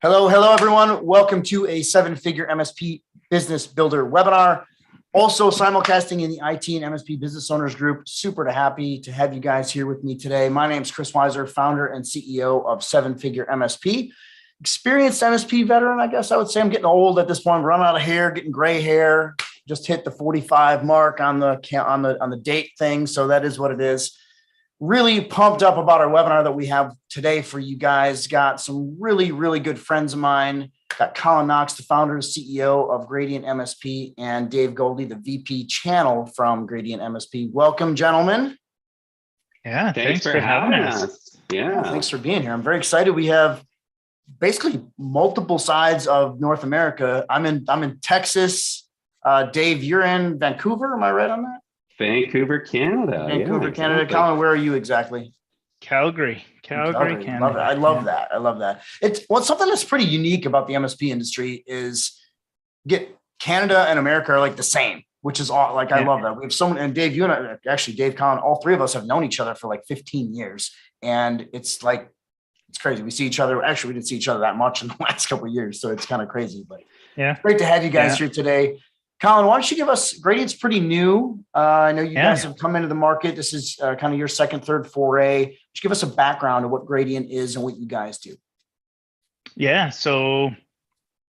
Hello, everyone. Welcome to a seven-figure MSP business builder webinar. Also simulcasting in the IT and MSP business owners group. Super happy to have you guys here with me today. My name is Chris Weiser, founder and CEO of Seven Figure MSP. Experienced MSP veteran, I guess I would say. I'm getting old at this point, running out of hair, getting gray hair. Just hit the 45 mark on the date thing, so that is what it is. Really pumped up about our webinar that we have today for you guys. Got some really good friends of mine. Got Colin Knox, the founder and CEO of Gradient MSP, and Dave Goldie, the VP channel from Gradient MSP. Welcome, gentlemen. Yeah, thanks for having us. Yeah, thanks for being here. I'm very excited. We have basically multiple sides of North America. I'm in Texas. Dave, you're in Vancouver. Am I right on that? Vancouver, Canada. Canada. Exactly. Colin, where are you exactly? Calgary, Canada. Love it. I love that. It's something that's pretty unique about the MSP industry is Canada and America are like the same, which is all I love that. We have someone, and Dave, you and I, actually Dave, Colin, all three of us have known each other for like 15 years. And it's crazy. We see each other. Actually, we didn't see each other that much in the last couple of years. So it's kind of crazy, but yeah, great to have you guys here today. Colin, why don't you give us, Gradient's pretty new. I know you guys have come into the market. This is kind of your second, third foray. Just give us a background of what Gradient is and what you guys do. Yeah. So,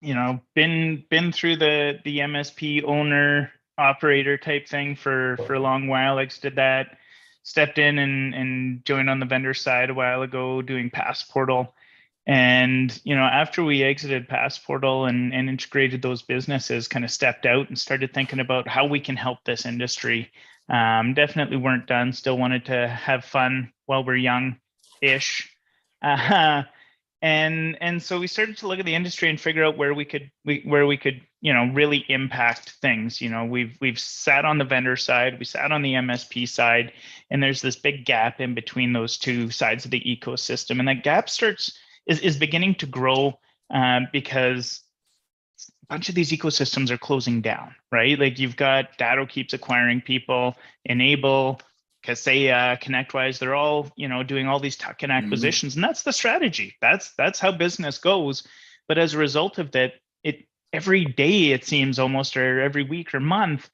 been through the MSP owner operator type thing for a long while. Did that, stepped in and joined on the vendor side a while ago doing Passportal. And, after we exited Passportal and integrated those businesses, kind of stepped out and started thinking about how we can help this industry. Definitely weren't done. Still wanted to have fun while we're young-ish. And so we started to look at the industry and figure out where we could really impact things. We've sat on the vendor side, we sat on the MSP side, and there's this big gap in between those two sides of the ecosystem. And that gap is beginning to grow because a bunch of these ecosystems are closing down, right? Like you've got Datto keeps acquiring people, Enable, Kaseya, ConnectWise, they're all, doing all these tuck-in acquisitions. And that's the strategy. That's how business goes. But as a result of that, every day it seems almost, or every week or month,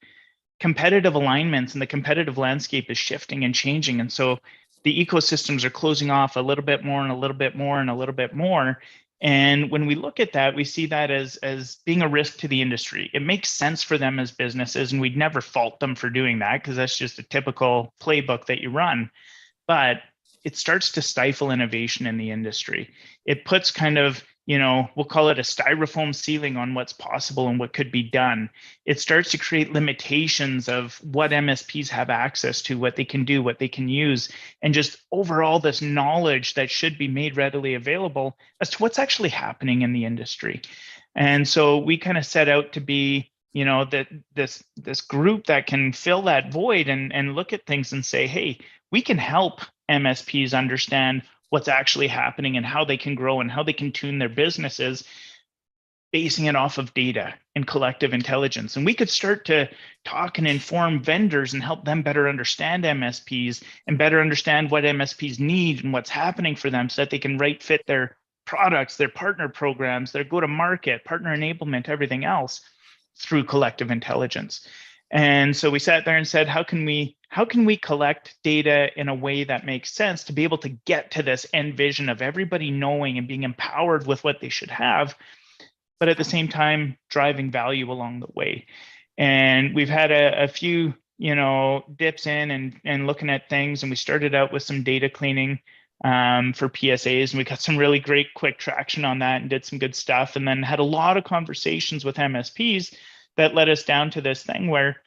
competitive alignments and the competitive landscape is shifting and changing. And so the ecosystems are closing off a little bit more and a little bit more and a little bit more. And when we look at that, we see that as being a risk to the industry. It makes sense for them as businesses, and we'd never fault them for doing that because that's just a typical playbook that you run. But it starts to stifle innovation in the industry. It puts kind of, we'll call it a styrofoam ceiling on what's possible and what could be done. It starts to create limitations of what MSPs have access to, what they can do, what they can use, and just overall this knowledge that should be made readily available as to what's actually happening in the industry. And so we kind of set out to be, this group that can fill that void and look at things and say, hey, we can help MSPs understand what's actually happening and how they can grow and how they can tune their businesses, basing it off of data and collective intelligence. And we could start to talk and inform vendors and help them better understand MSPs and better understand what MSPs need and what's happening for them so that they can right fit their products, their partner programs, their go-to-market, partner enablement, everything else through collective intelligence. And so we sat there and said, how can we collect data in a way that makes sense to be able to get to this end vision of everybody knowing and being empowered with what they should have, but at the same time, driving value along the way. And we've had a few, dips in and looking at things. And we started out with some data cleaning for PSAs, and we got some really great quick traction on that and did some good stuff. And then had a lot of conversations with MSPs that led us down to this thing where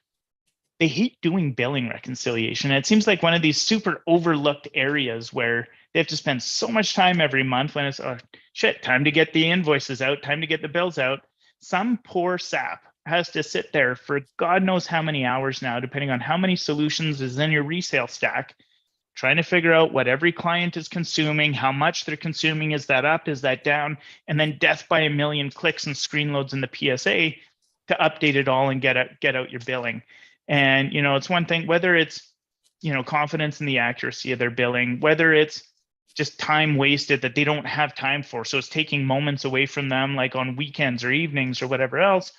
they hate doing billing reconciliation. It seems like one of these super overlooked areas where they have to spend so much time every month when it's, oh, shit, time to get the invoices out, time to get the bills out. Some poor sap has to sit there for God knows how many hours now, depending on how many solutions is in your resale stack, trying to figure out what every client is consuming, how much they're consuming, is that up, is that down, and then death by a million clicks and screen loads in the PSA to update it all and get out your billing. And, it's one thing, whether it's, confidence in the accuracy of their billing, whether it's just time wasted that they don't have time for. So it's taking moments away from them, like on weekends or evenings or whatever else.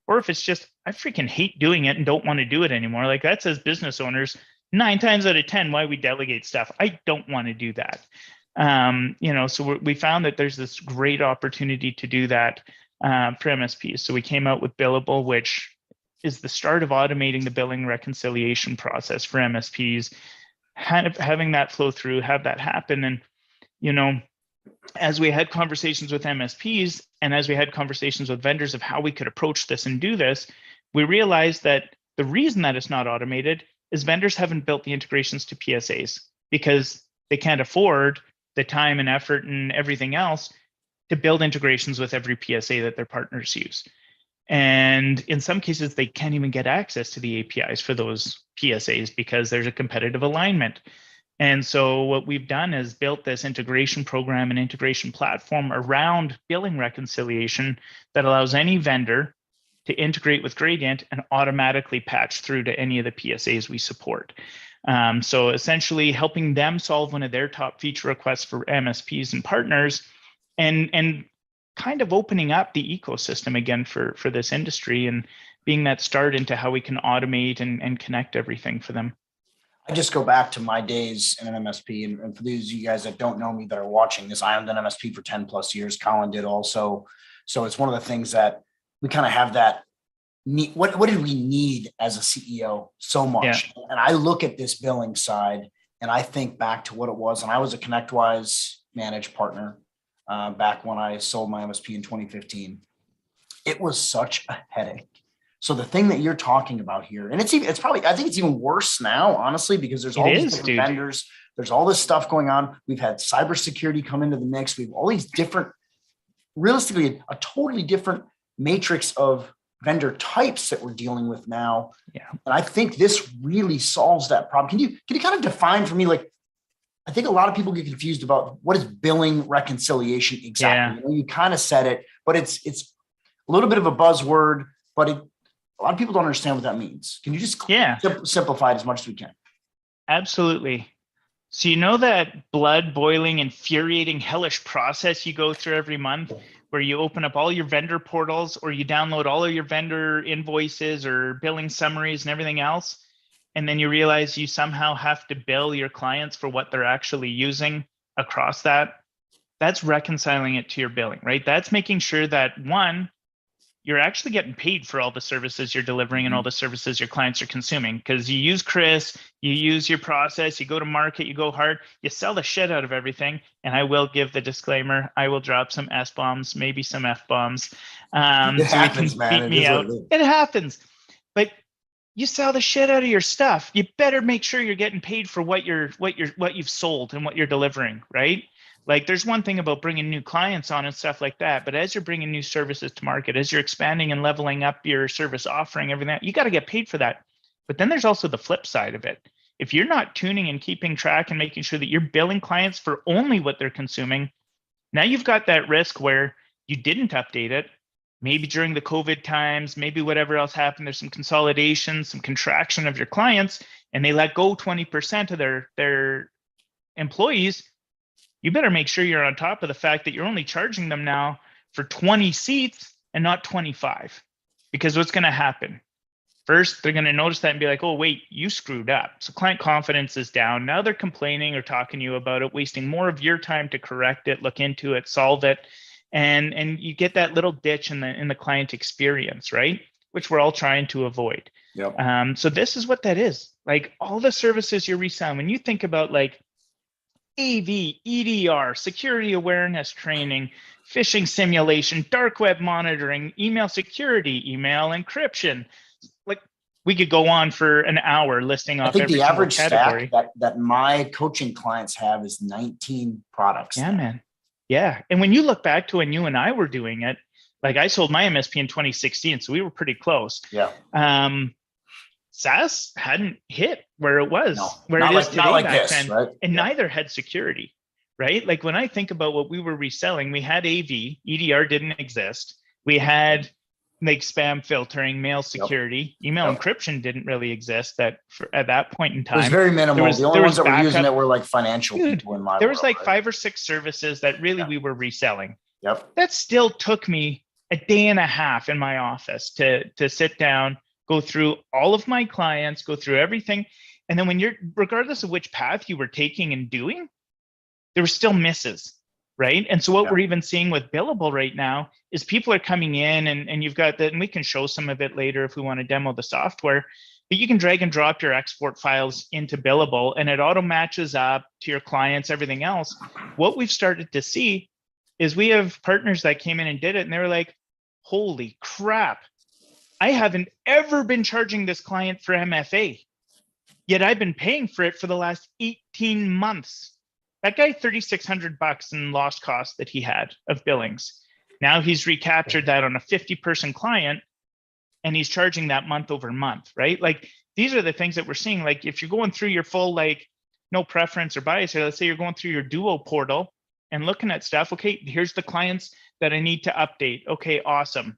Or if it's just, I freaking hate doing it and don't want to do it anymore. Like that's as business owners, 9 times out of 10, why we delegate stuff. I don't want to do that. So we found that there's this great opportunity to do that for MSPs. So we came out with Billable, which is the start of automating the billing reconciliation process for MSPs, having that flow through, have that happen. And, as we had conversations with MSPs and as we had conversations with vendors of how we could approach this and do this, we realized that the reason that it's not automated is vendors haven't built the integrations to PSAs because they can't afford the time and effort and everything else to build integrations with every PSA that their partners use. And in some cases, they can't even get access to the APIs for those PSAs because there's a competitive alignment. And so what we've done is built this integration program and integration platform around billing reconciliation that allows any vendor to integrate with Gradient and automatically patch through to any of the PSAs we support. So essentially helping them solve one of their top feature requests for MSPs and partners and kind of opening up the ecosystem again for this industry and being that start into how we can automate and connect everything for them. I just go back to my days in an MSP. And for those of you guys that don't know me that are watching this, I owned an MSP for 10 plus years. Colin did also. So it's one of the things that we kind of have that need. What did we need as a CEO so much? Yeah. And I look at this billing side and I think back to what it was. And I was a ConnectWise managed partner back when I sold my MSP in 2015. It was such a headache. So the thing that you're talking about here, and it's probably, I think it's even worse now, honestly, because there's all these different vendors. There's all this stuff going on. We've had cybersecurity come into the mix. We've all these different, realistically, a totally different matrix of vendor types that we're dealing with now. Yeah. And I think this really solves that problem. Can you kind of define for me, like, I think a lot of people get confused about what is billing reconciliation exactly. Yeah. You kind of said it, but it's a little bit of a buzzword, but a lot of people don't understand what that means. Can you just simplify it as much as we can? Absolutely. So you know that blood boiling, infuriating, hellish process you go through every month where you open up all your vendor portals or you download all of your vendor invoices or billing summaries and everything else. And then you realize you somehow have to bill your clients for what they're actually using across that. That's reconciling it to your billing, right? That's making sure that one, you're actually getting paid for all the services you're delivering and all the services your clients are consuming. Because you use Chris, you use your process, you go to market, you go hard, you sell the shit out of everything. And I will give the disclaimer, I will drop some S-bombs, maybe some F-bombs. It happens, man. Beat me out. It happens. But you sell the shit out of your stuff. You better make sure you're getting paid for what you've sold and what you're delivering, right? Like there's one thing about bringing new clients on and stuff like that, but as you're bringing new services to market, as you're expanding and leveling up your service offering, everything, you got to get paid for that. But then there's also the flip side of it. If you're not tuning and keeping track and making sure that you're billing clients for only what they're consuming, now you've got that risk where you didn't update it. Maybe during the COVID times, maybe whatever else happened, there's some consolidation, some contraction of your clients, and they let go 20% of their employees. You better make sure you're on top of the fact that you're only charging them now for 20 seats and not 25. Because what's going to happen? First, they're going to notice that and be like, oh, wait, you screwed up. So client confidence is down. Now they're complaining or talking to you about it, wasting more of your time to correct it, look into it, solve it. And you get that little ditch in the client experience, right? Which we're all trying to avoid. Yep. So this is what that is. Like all the services you're reselling, when you think about like AV, EDR, security awareness training, phishing simulation, dark web monitoring, email security, email encryption. Like we could go on for an hour listing off every single category. Stack that my coaching clients have is 19 products. Yeah, man. Yeah. And when you look back to when you and I were doing it, like I sold my MSP in 2016, so we were pretty close. Yeah. SaaS hadn't hit where it was, today back then, right? And neither had security, right? Like when I think about what we were reselling, we had AV, EDR didn't exist. We had like spam filtering, mail security, email encryption didn't really exist at that point in time. It was very minimal. The only ones that were using it were like financial people in my There was world, like right? 5 or 6 services that really we were reselling. Yep. That still took me a day and a half in my office to sit down, go through all of my clients, go through everything. And then when you're, regardless of which path you were taking and doing, there were still misses, right? And so what we're even seeing with Billable right now is people are coming in and you've got that, and we can show some of it later if we want to demo the software, but you can drag and drop your export files into Billable and it auto matches up to your clients, everything else. What we've started to see is we have partners that came in and did it and they were like, holy crap, I haven't ever been charging this client for MFA, yet I've been paying for it for the last 18 months. That guy, $3,600 in lost costs that he had of billings. Now he's recaptured that on a 50-person client and he's charging that month over month, right? Like these are the things that we're seeing. Like if you're going through your full, like no preference or bias here, let's say you're going through your Duo portal and looking at stuff. Okay, here's the clients that I need to update. Okay, awesome.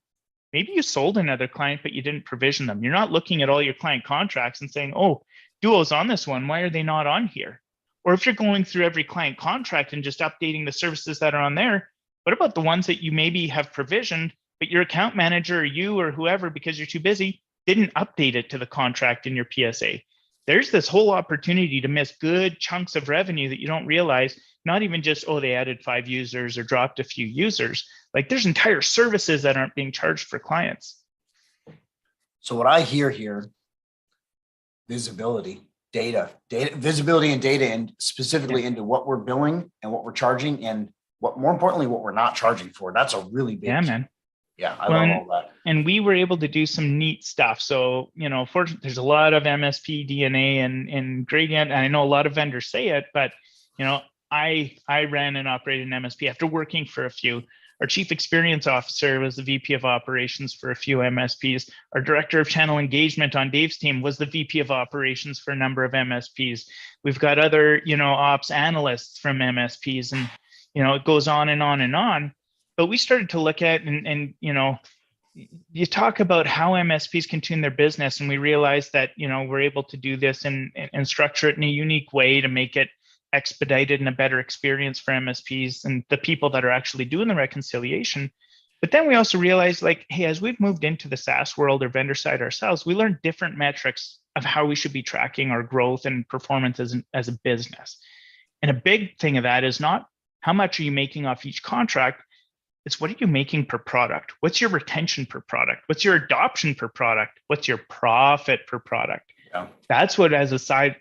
Maybe you sold another client, but you didn't provision them. You're not looking at all your client contracts and saying, oh, Duo's on this one. Why are they not on here? Or if you're going through every client contract and just updating the services that are on there, what about the ones that you maybe have provisioned, but your account manager or you or whoever, because you're too busy, didn't update it to the contract in your PSA? There's this whole opportunity to miss good chunks of revenue that you don't realize, not even just, oh, they added 5 users or dropped a few users. Like there's entire services that aren't being charged for clients. So what I hear here, visibility. Data, visibility and data, and specifically into what we're billing and what we're charging, and what more importantly, what we're not charging for. That's a really big key. Man. Yeah, I love all that. And we were able to do some neat stuff. So, fortunately, there's a lot of MSP DNA in Gradient, and I know a lot of vendors say it, but I ran and operated an MSP after working for a few. Our chief experience officer was the VP of operations for a few MSPs. Our director of channel engagement on Dave's team was the VP of operations for a number of MSPs. We've got other, ops analysts from MSPs, and, it goes on and on and on. But we started to look at, and you talk about how MSPs can tune their business, and we realized that, we're able to do this and structure it in a unique way to make it expedited and a better experience for MSPs and the people that are actually doing the reconciliation. But then we also realized, like, hey, as we've moved into the SaaS world or vendor side ourselves, we learned different metrics of how we should be tracking our growth and performance as a business. And a big thing of that is not how much are you making off each contract, it's what are you making per product? What's your retention per product? What's your adoption per product? What's your profit per product? Yeah. That's what, as a side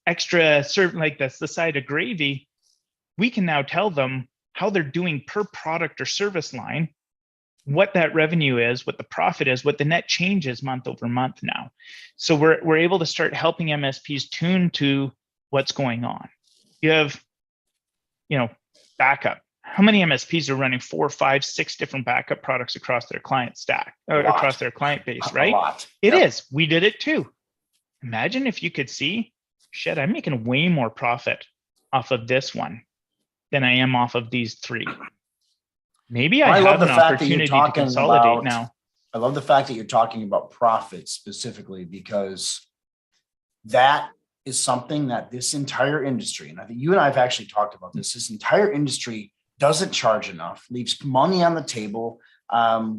extra serve, like that's the side of gravy, we can now tell them how they're doing per product or service line, what that revenue is, what the profit is, what the net change is month over month now. So we're able to start helping MSPs tune to what's going on. You have, backup. How many MSPs are running 4, 5, 6 different backup products across their client stack, or across their client base, right? A lot. It is. We did it too. Imagine if you could see, shit, I'm making way more profit off of this one than I am off of these 3. Maybe I have an opportunity to consolidate now. I love the fact that you're talking about profit specifically, because that is something that this entire industry, and I think you and I have actually talked about this entire industry doesn't charge enough, leaves money on the table.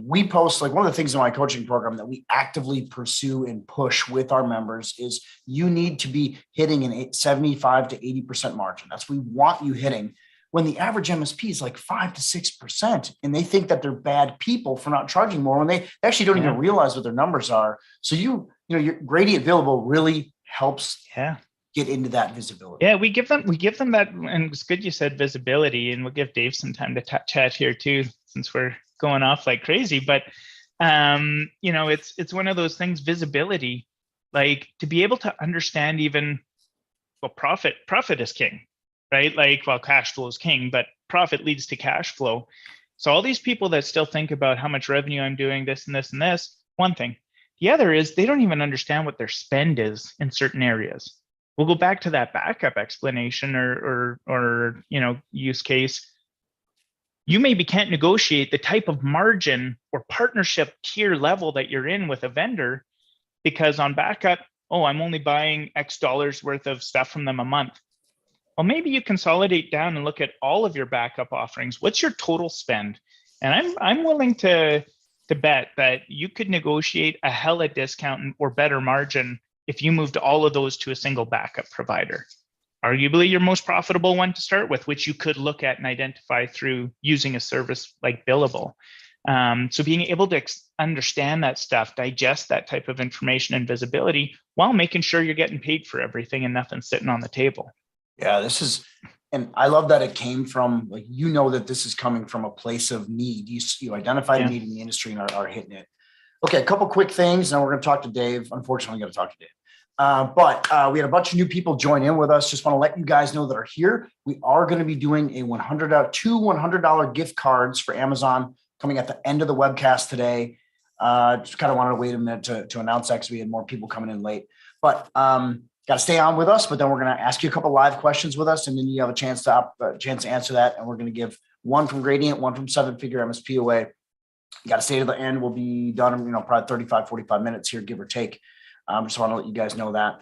We post, like, one of the things in my coaching program that we actively pursue and push with our members is you need to be hitting an 75 to 80% margin. That's what we want you hitting, when the average MSP is like 5 to 6%. And they think that they're bad people for not charging more when they actually don't even realize what their numbers are. So your Gradient Billable really helps get into that visibility. Yeah, we give them that, and it's good you said visibility, and we'll give Dave some time to chat here too, since we're going off like crazy. But it's one of those things, visibility, like to be able to understand even, well, profit is king, right? Like, well, cash flow is king, but profit leads to cash flow. So all these people that still think about how much revenue I'm doing, this and this and this, one thing. The other is they don't even understand what their spend is in certain areas. We'll go back to that backup explanation or use case. you maybe can't negotiate the type of margin or partnership tier level that you're in with a vendor, because on backup, oh, I'm only buying X dollars worth of stuff from them a month. Well, maybe you consolidate down and look at all of your backup offerings. What's your total spend? And I'm willing to bet that you could negotiate a hella discount or better margin if you moved all of those to a single backup provider. Arguably your most profitable one to start with, which you could look at and identify through using a service like Billable. So being able to understand that stuff, digest that type of information and visibility while making sure you're getting paid for everything and nothing's sitting on the table. Yeah, this is, and I love that it came from, like, you know, that this is coming from a place of need. You identify the need in the industry and are hitting it. Okay, a couple quick things. Now we're going to talk to Dave. Unfortunately, I'm going to talk to Dave. But we had a bunch of new people join in with us. Just want to let you guys know that are here. We are going to be doing two $100 gift cards for Amazon coming at the end of the webcast today. Just kind of wanted to wait a minute to announce that because we had more people coming in late. But got to stay on with us. But then we're going to ask you a couple live questions with us, and then you have a chance to answer that. And we're going to give one from Gradient, one from Seven Figure MSP away. You got to stay to the end. We'll be done in probably 35, 45 minutes here, give or take. Just want to let you guys know that.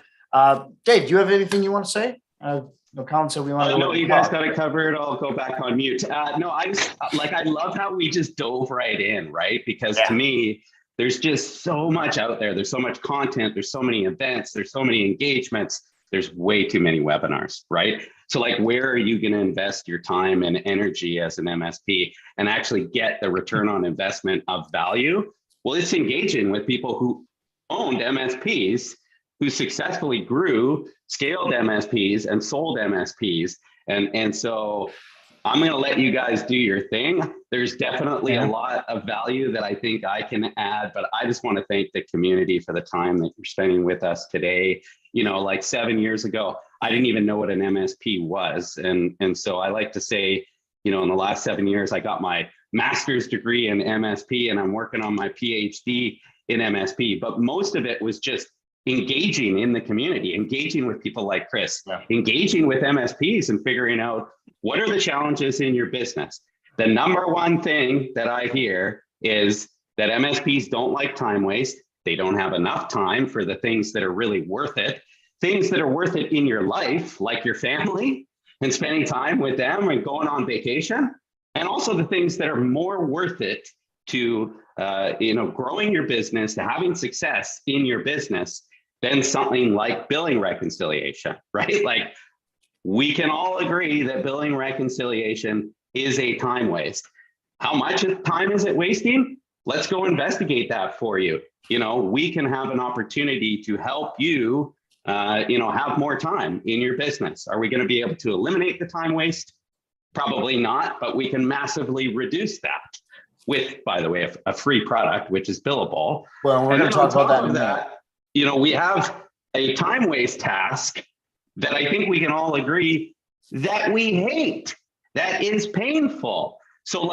Dave, do you have anything you want to say? Colin said we want to. No, you guys got it covered. I'll go back on mute. No, I love how we just dove right in, right? Because to me, there's just so much out there. There's so much content. There's so many events. There's so many engagements. There's way too many webinars, right? So like, where are you going to invest your time and energy as an MSP and actually get the return on investment of value? Well, it's engaging with people who owned MSPs, who successfully grew, scaled MSPs and sold MSPs. And so I'm going to let you guys do your thing. There's definitely a lot of value that I think I can add, but I just want to thank the community for the time that you're spending with us today. Like 7 years ago, I didn't even know what an MSP was. And so I like to say, in the last 7 years, I got my master's degree in MSP and I'm working on my PhD in MSP, but most of it was just engaging in the community, engaging with people like Chris, engaging with MSPs and figuring out what are the challenges in your business. The number one thing that I hear is that MSPs don't like time waste. They don't have enough time for the things that are really worth it, things that are worth it in your life, like your family and spending time with them and going on vacation, and also the things that are more worth it to growing your business, to having success in your business, than something like billing reconciliation, right? Like, we can all agree that billing reconciliation is a time waste. How much time is it wasting? Let's go investigate that for you. We can have an opportunity to help you, have more time in your business. Are we going to be able to eliminate the time waste? Probably not, but we can massively reduce that with, by the way, a free product, which is Billable. Well, we're going to talk about that in a minute. We have a time waste task that I think we can all agree that we hate, that is painful. So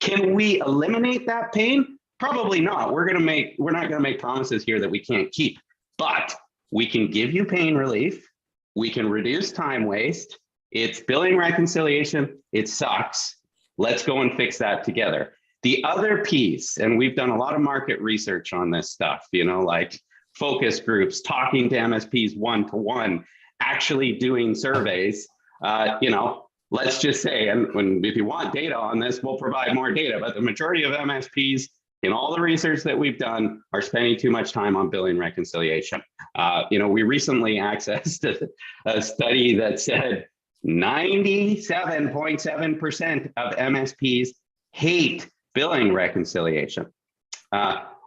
can we eliminate that pain? Probably not. We're not going to make promises here that we can't keep, but we can give you pain relief. We can reduce time waste. It's billing reconciliation. It sucks. Let's go and fix that together. The other piece, and we've done a lot of market research on this stuff, like focus groups, talking to MSPs one-to-one, actually doing surveys, let's just say, and if you want data on this, we'll provide more data, but the majority of MSPs in all the research that we've done are spending too much time on billing reconciliation. We recently accessed a study that said 97.7% of MSPs hate billing reconciliation.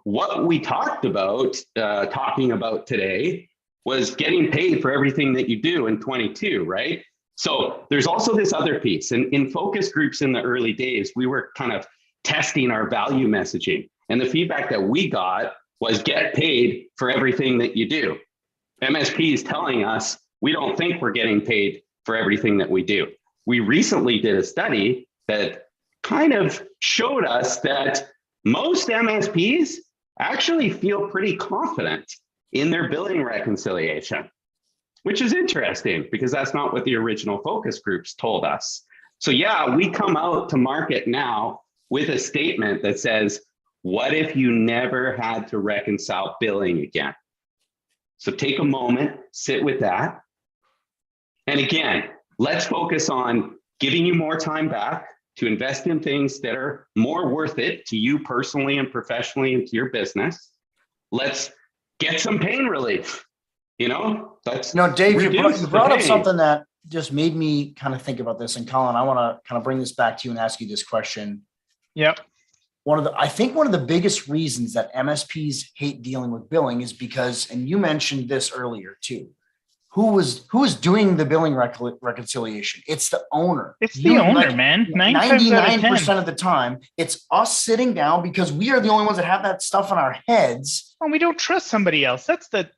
What we talking about today was getting paid for everything that you do in 22, right? So there's also this other piece. And in focus groups in the early days, we were kind of testing our value messaging. And the feedback that we got was get paid for everything that you do. MSPs telling us, we don't think we're getting paid for everything that we do. We recently did a study that kind of showed us that most MSPs actually feel pretty confident in their billing reconciliation, which is interesting because that's not what the original focus groups told us. So yeah, we come out to market now with a statement that says, what if you never had to reconcile billing again? So take a moment, sit with that. And again, let's focus on giving you more time back to invest in things that are more worth it to you personally and professionally and to your business. Let's get some pain relief. You know, that's Dave, you brought up something that just made me kind of think about this. And Colin, I want to kind of bring this back to you and ask you this question. Yep. I think one of the biggest reasons that MSPs hate dealing with billing is because, and you mentioned this earlier too, who is doing the billing reconciliation? It's the owner. It's the owner, man. 99% of the time, it's us sitting down because we are the only ones that have that stuff in our heads. Well, we don't trust somebody else. That's the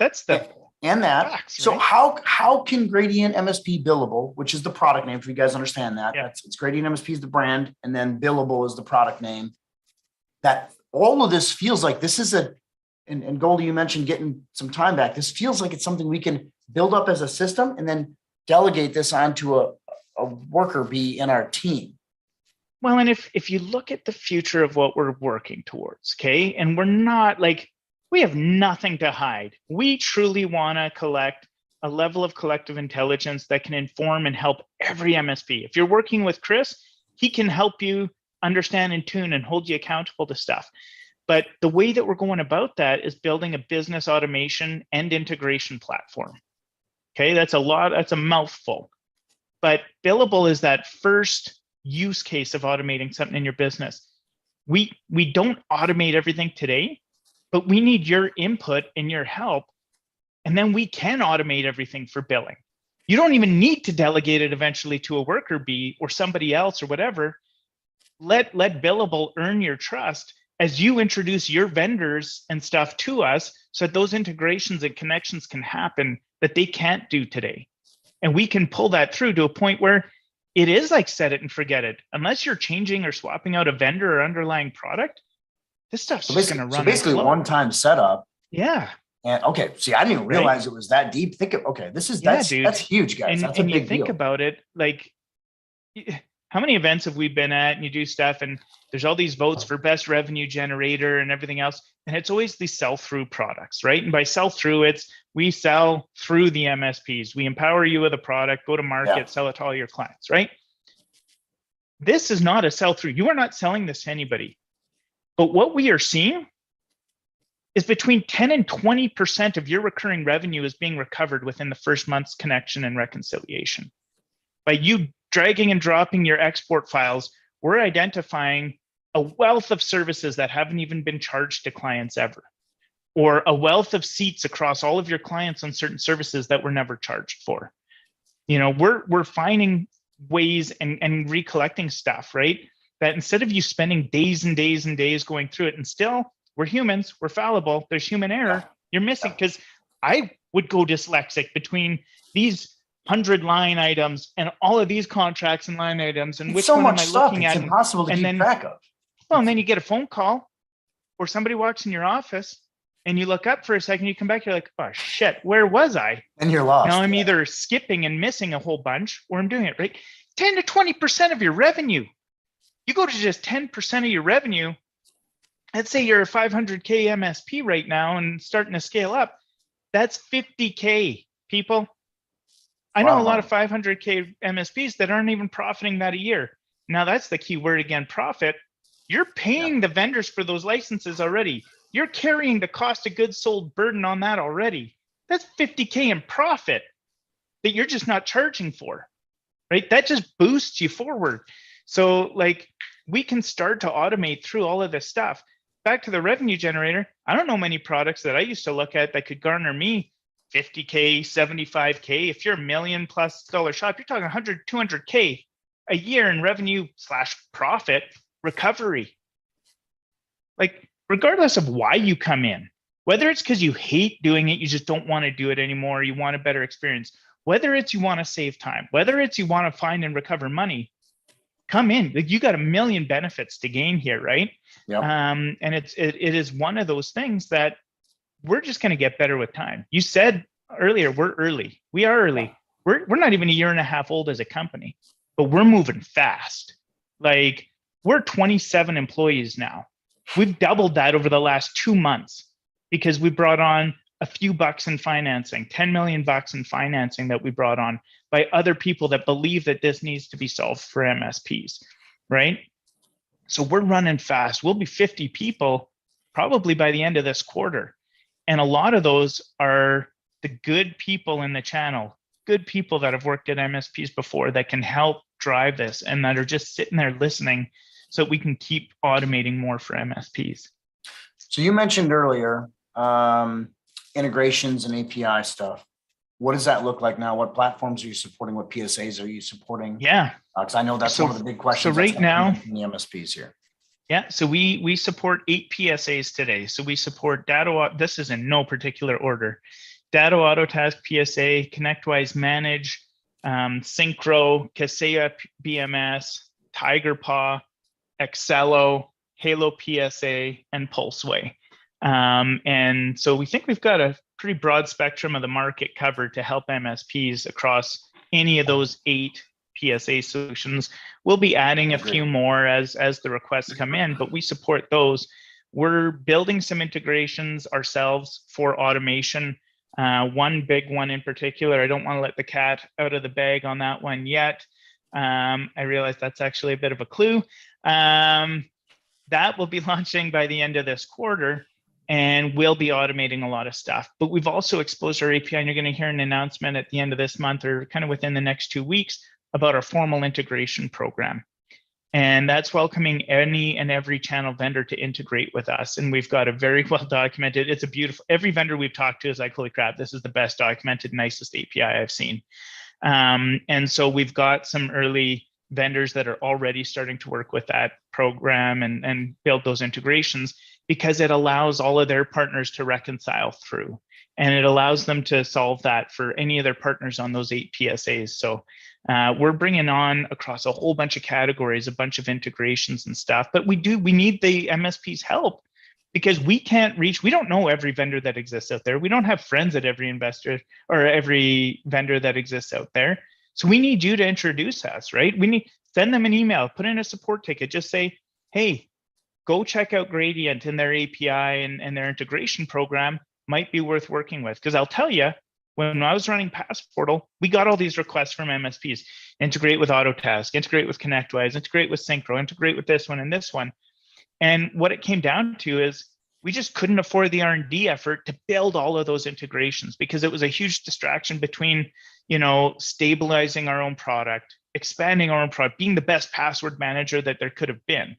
and that. Facts, so right? how can Gradient MSP Billable, which is the product name, if you guys understand that, it's Gradient MSP is the brand, and then Billable is the product name. That all of this feels like this is and Goldie, you mentioned getting some time back. This feels like it's something we can build up as a system and then delegate this onto a worker bee in our team. Well, and if you look at the future of what we're working towards, okay, and we're not we have nothing to hide. We truly want to collect a level of collective intelligence that can inform and help every MSP. If you're working with Chris, he can help you understand and tune and hold you accountable to stuff. But the way that we're going about that is building a business automation and integration platform. Okay, that's a mouthful. But Billable is that first use case of automating something in your business. We don't automate everything today, but we need your input and your help. And then we can automate everything for billing. You don't even need to delegate it eventually to a worker bee or somebody else or whatever. Let Billable earn your trust as you introduce your vendors and stuff to us so that those integrations and connections can happen that they can't do today. And we can pull that through to a point where it is like set it and forget it. Unless you're changing or swapping out a vendor or underlying product, this stuff's just going to run. So basically one-time setup. Yeah. And okay, see, I didn't even realize it was that deep. That's huge, guys. That's a big deal. And you think about it, like, how many events have we been at and you do stuff and there's all these votes for best revenue generator and everything else. And it's always these sell-through products, right? And by sell-through, it's we sell through the MSPs. We empower you with a product, go to market, sell it to all your clients, right? This is not a sell-through. You are not selling this to anybody. But what we are seeing is between 10 and 20% of your recurring revenue is being recovered within the first month's connection and reconciliation. By you dragging and dropping your export files, we're identifying a wealth of services that haven't even been charged to clients ever, or a wealth of seats across all of your clients on certain services that were never charged for. We're finding ways and recollecting stuff, right? That instead of you spending days and days and days going through it, and still we're humans, we're fallible, there's human error, you're missing, because I would go dyslexic between these 100 line items and all of these contracts and line items, and which one am I looking at? It's impossible to keep track of. Well, and then you get a phone call or somebody walks in your office and you look up for a second, you come back, you're like, oh shit, where was I? And you're lost. Now I'm either skipping and missing a whole bunch or I'm doing it, right? 10 to 20% of your revenue. You go to just 10% of your revenue. Let's say you're a 500K MSP right now and starting to scale up. That's 50K, people. I know a lot of 500K MSPs that aren't even profiting that a year. Now that's the key word again, profit. You're paying the vendors for those licenses already. You're carrying the cost of goods sold burden on that already. That's 50K in profit that you're just not charging for, right? That just boosts you forward. So we can start to automate through all of this stuff. Back to the revenue generator. I don't know many products that I used to look at that could garner me 50K, 75K. If you're $1 million+ shop, you're talking 100, 200K a year in revenue / profit recovery. Regardless of why you come in, whether it's because you hate doing it, you just don't want to do it anymore, you want a better experience, whether it's you want to save time, whether it's you want to find and recover money, come in. You got a million benefits to gain here, right? Yep. And it is one of those things that we're just going to get better with time. You said earlier, we're early. We are early. We're not even a year and a half old as a company, but we're moving fast. Like, we're 27 employees now. We've doubled that over the last 2 months because we brought on a few bucks in financing, 10 million bucks in financing that we brought on by other people that believe that this needs to be solved for MSPs, right? So we're running fast. We'll be 50 people probably by the end of this quarter. And a lot of those are the good people in the channel, good people that have worked at MSPs before that can help drive this and that are just sitting there listening so that we can keep automating more for MSPs. So you mentioned earlier integrations and API stuff. What does that look like now? What platforms are you supporting? What PSAs are you supporting? Yeah. Because I know that's one of the big questions. So right now, in the MSPs here. Yeah, so we support 8 PSAs today. So we support Data, this is in no particular order. Data Autotask PSA, ConnectWise Manage, Synchro, Kaseya BMS, TigerPaw, Excello, Halo PSA, and Pulseway. And so we think we've got a pretty broad spectrum of the market covered to help MSPs across any of those 8 PSA solutions. We'll be adding a few more as the requests come in, but we support those. We're building some integrations ourselves for automation. One big one in particular, I don't want to let the cat out of the bag on that one yet. I realize that's actually a bit of a clue. That will be launching by the end of this quarter, and we'll be automating a lot of stuff. But we've also exposed our API, and you're going to hear an announcement at the end of this month or kind of within the next 2 weeks about our formal integration program. And that's welcoming any and every channel vendor to integrate with us. And we've got a very well documented, it's a beautiful, every vendor we've talked to is like, holy crap, this is the best documented, nicest API I've seen. And so we've got some early vendors that are already starting to work with that program and build those integrations, because it allows all of their partners to reconcile through. And it allows them to solve that for any of their partners on those 8 PSAs. So we're bringing on across a whole bunch of categories, a bunch of integrations and stuff, but we need the MSP's help, because we can't reach, we don't know every vendor that exists out there. We don't have friends at every investor or every vendor that exists out there. So we need you to introduce us, right? We need, send them an email, put in a support ticket, just say, hey, go check out Gradient and their API and their integration program might be worth working with. Because I'll tell you, when I was running Passportal, we got all these requests from MSPs. Integrate with Autotask, integrate with ConnectWise, integrate with Synchro, integrate with this one and this one. And what it came down to is we just couldn't afford the R&D effort to build all of those integrations, because it was a huge distraction between, stabilizing our own product, expanding our own product, being the best password manager that there could have been,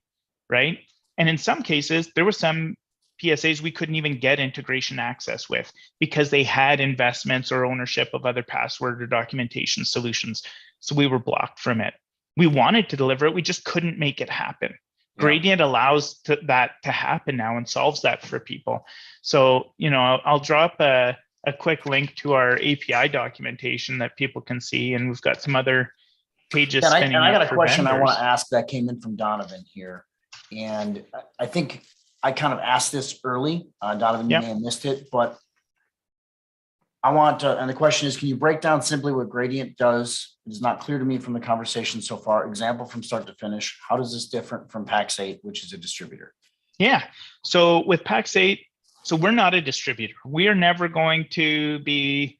right? And in some cases, there were some PSAs we couldn't even get integration access with because they had investments or ownership of other password or documentation solutions. So we were blocked from it. We wanted to deliver it, we just couldn't make it happen. Yeah. Gradient allows that to happen now and solves that for people. So, I'll drop a quick link to our API documentation that people can see, and we've got some other pages. I got a question I want to ask that came in from Donovan here. And I think I kind of asked this early. Donovan, you may have missed it, but I want to, and the question is, can you break down simply what Gradient does? It is not clear to me from the conversation so far. Example from start to finish. How does this differ from Pax8, which is a distributor? Yeah. So with Pax8, so we're not a distributor. We are never going to be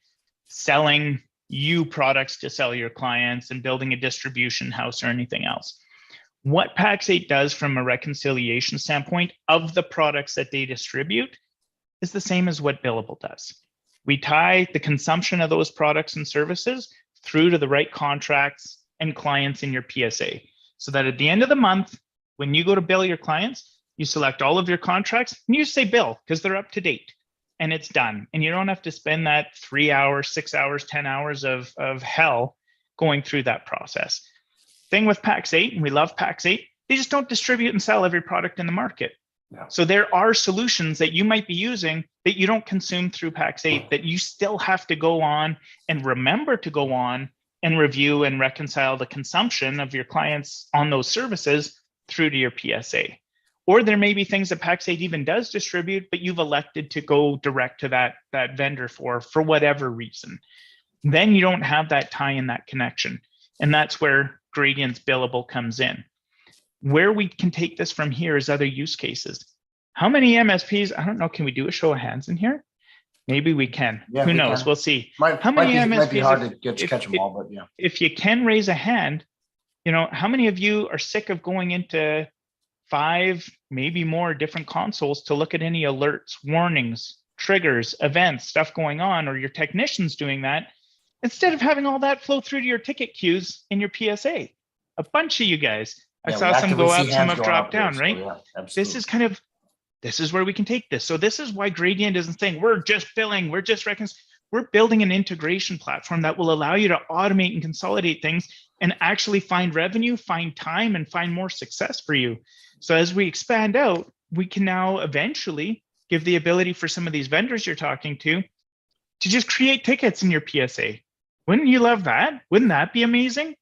selling you products to sell your clients and building a distribution house or anything else. What Pax8 does from a reconciliation standpoint of the products that they distribute is the same as what Billable does. We tie the consumption of those products and services through to the right contracts and clients in your PSA, so that at the end of the month, when you go to bill your clients, you select all of your contracts and you say bill, because they're up to date and it's done. And you don't have to spend that 3 hours, 6 hours, 10 hours of hell going through that process. Thing with Pax8, and we love Pax8, they just don't distribute and sell every product in the market. Yeah. So there are solutions that you might be using that you don't consume through Pax8 that you still have to go on and remember to go on and review and reconcile the consumption of your clients on those services through to your PSA. Or there may be things that Pax8 even does distribute, but you've elected to go direct to that vendor for whatever reason. Then you don't have that tie in, that connection. And that's where Gradient's billable comes in. Where we can take this from here is other use cases. How many MSPs? I don't know. Can we do a show of hands in here? Maybe we can. Yeah, Who knows? We'll see. How many MSPs? Might be hard to catch them all, but yeah. If you can raise a hand, how many of you are sick of going into 5, maybe more different consoles to look at any alerts, warnings, triggers, events, stuff going on, or your technicians doing that, instead of having all that flow through to your ticket queues in your PSA? A bunch of you guys. I saw some go up, some have dropped down, right? This is where we can take this. So this is why Gradient isn't saying we're just billing, we're just we're building an integration platform that will allow you to automate and consolidate things and actually find revenue, find time, and find more success for you. So as we expand out, we can now eventually give the ability for some of these vendors you're talking to just create tickets in your PSA. Wouldn't you love that? Wouldn't that be amazing?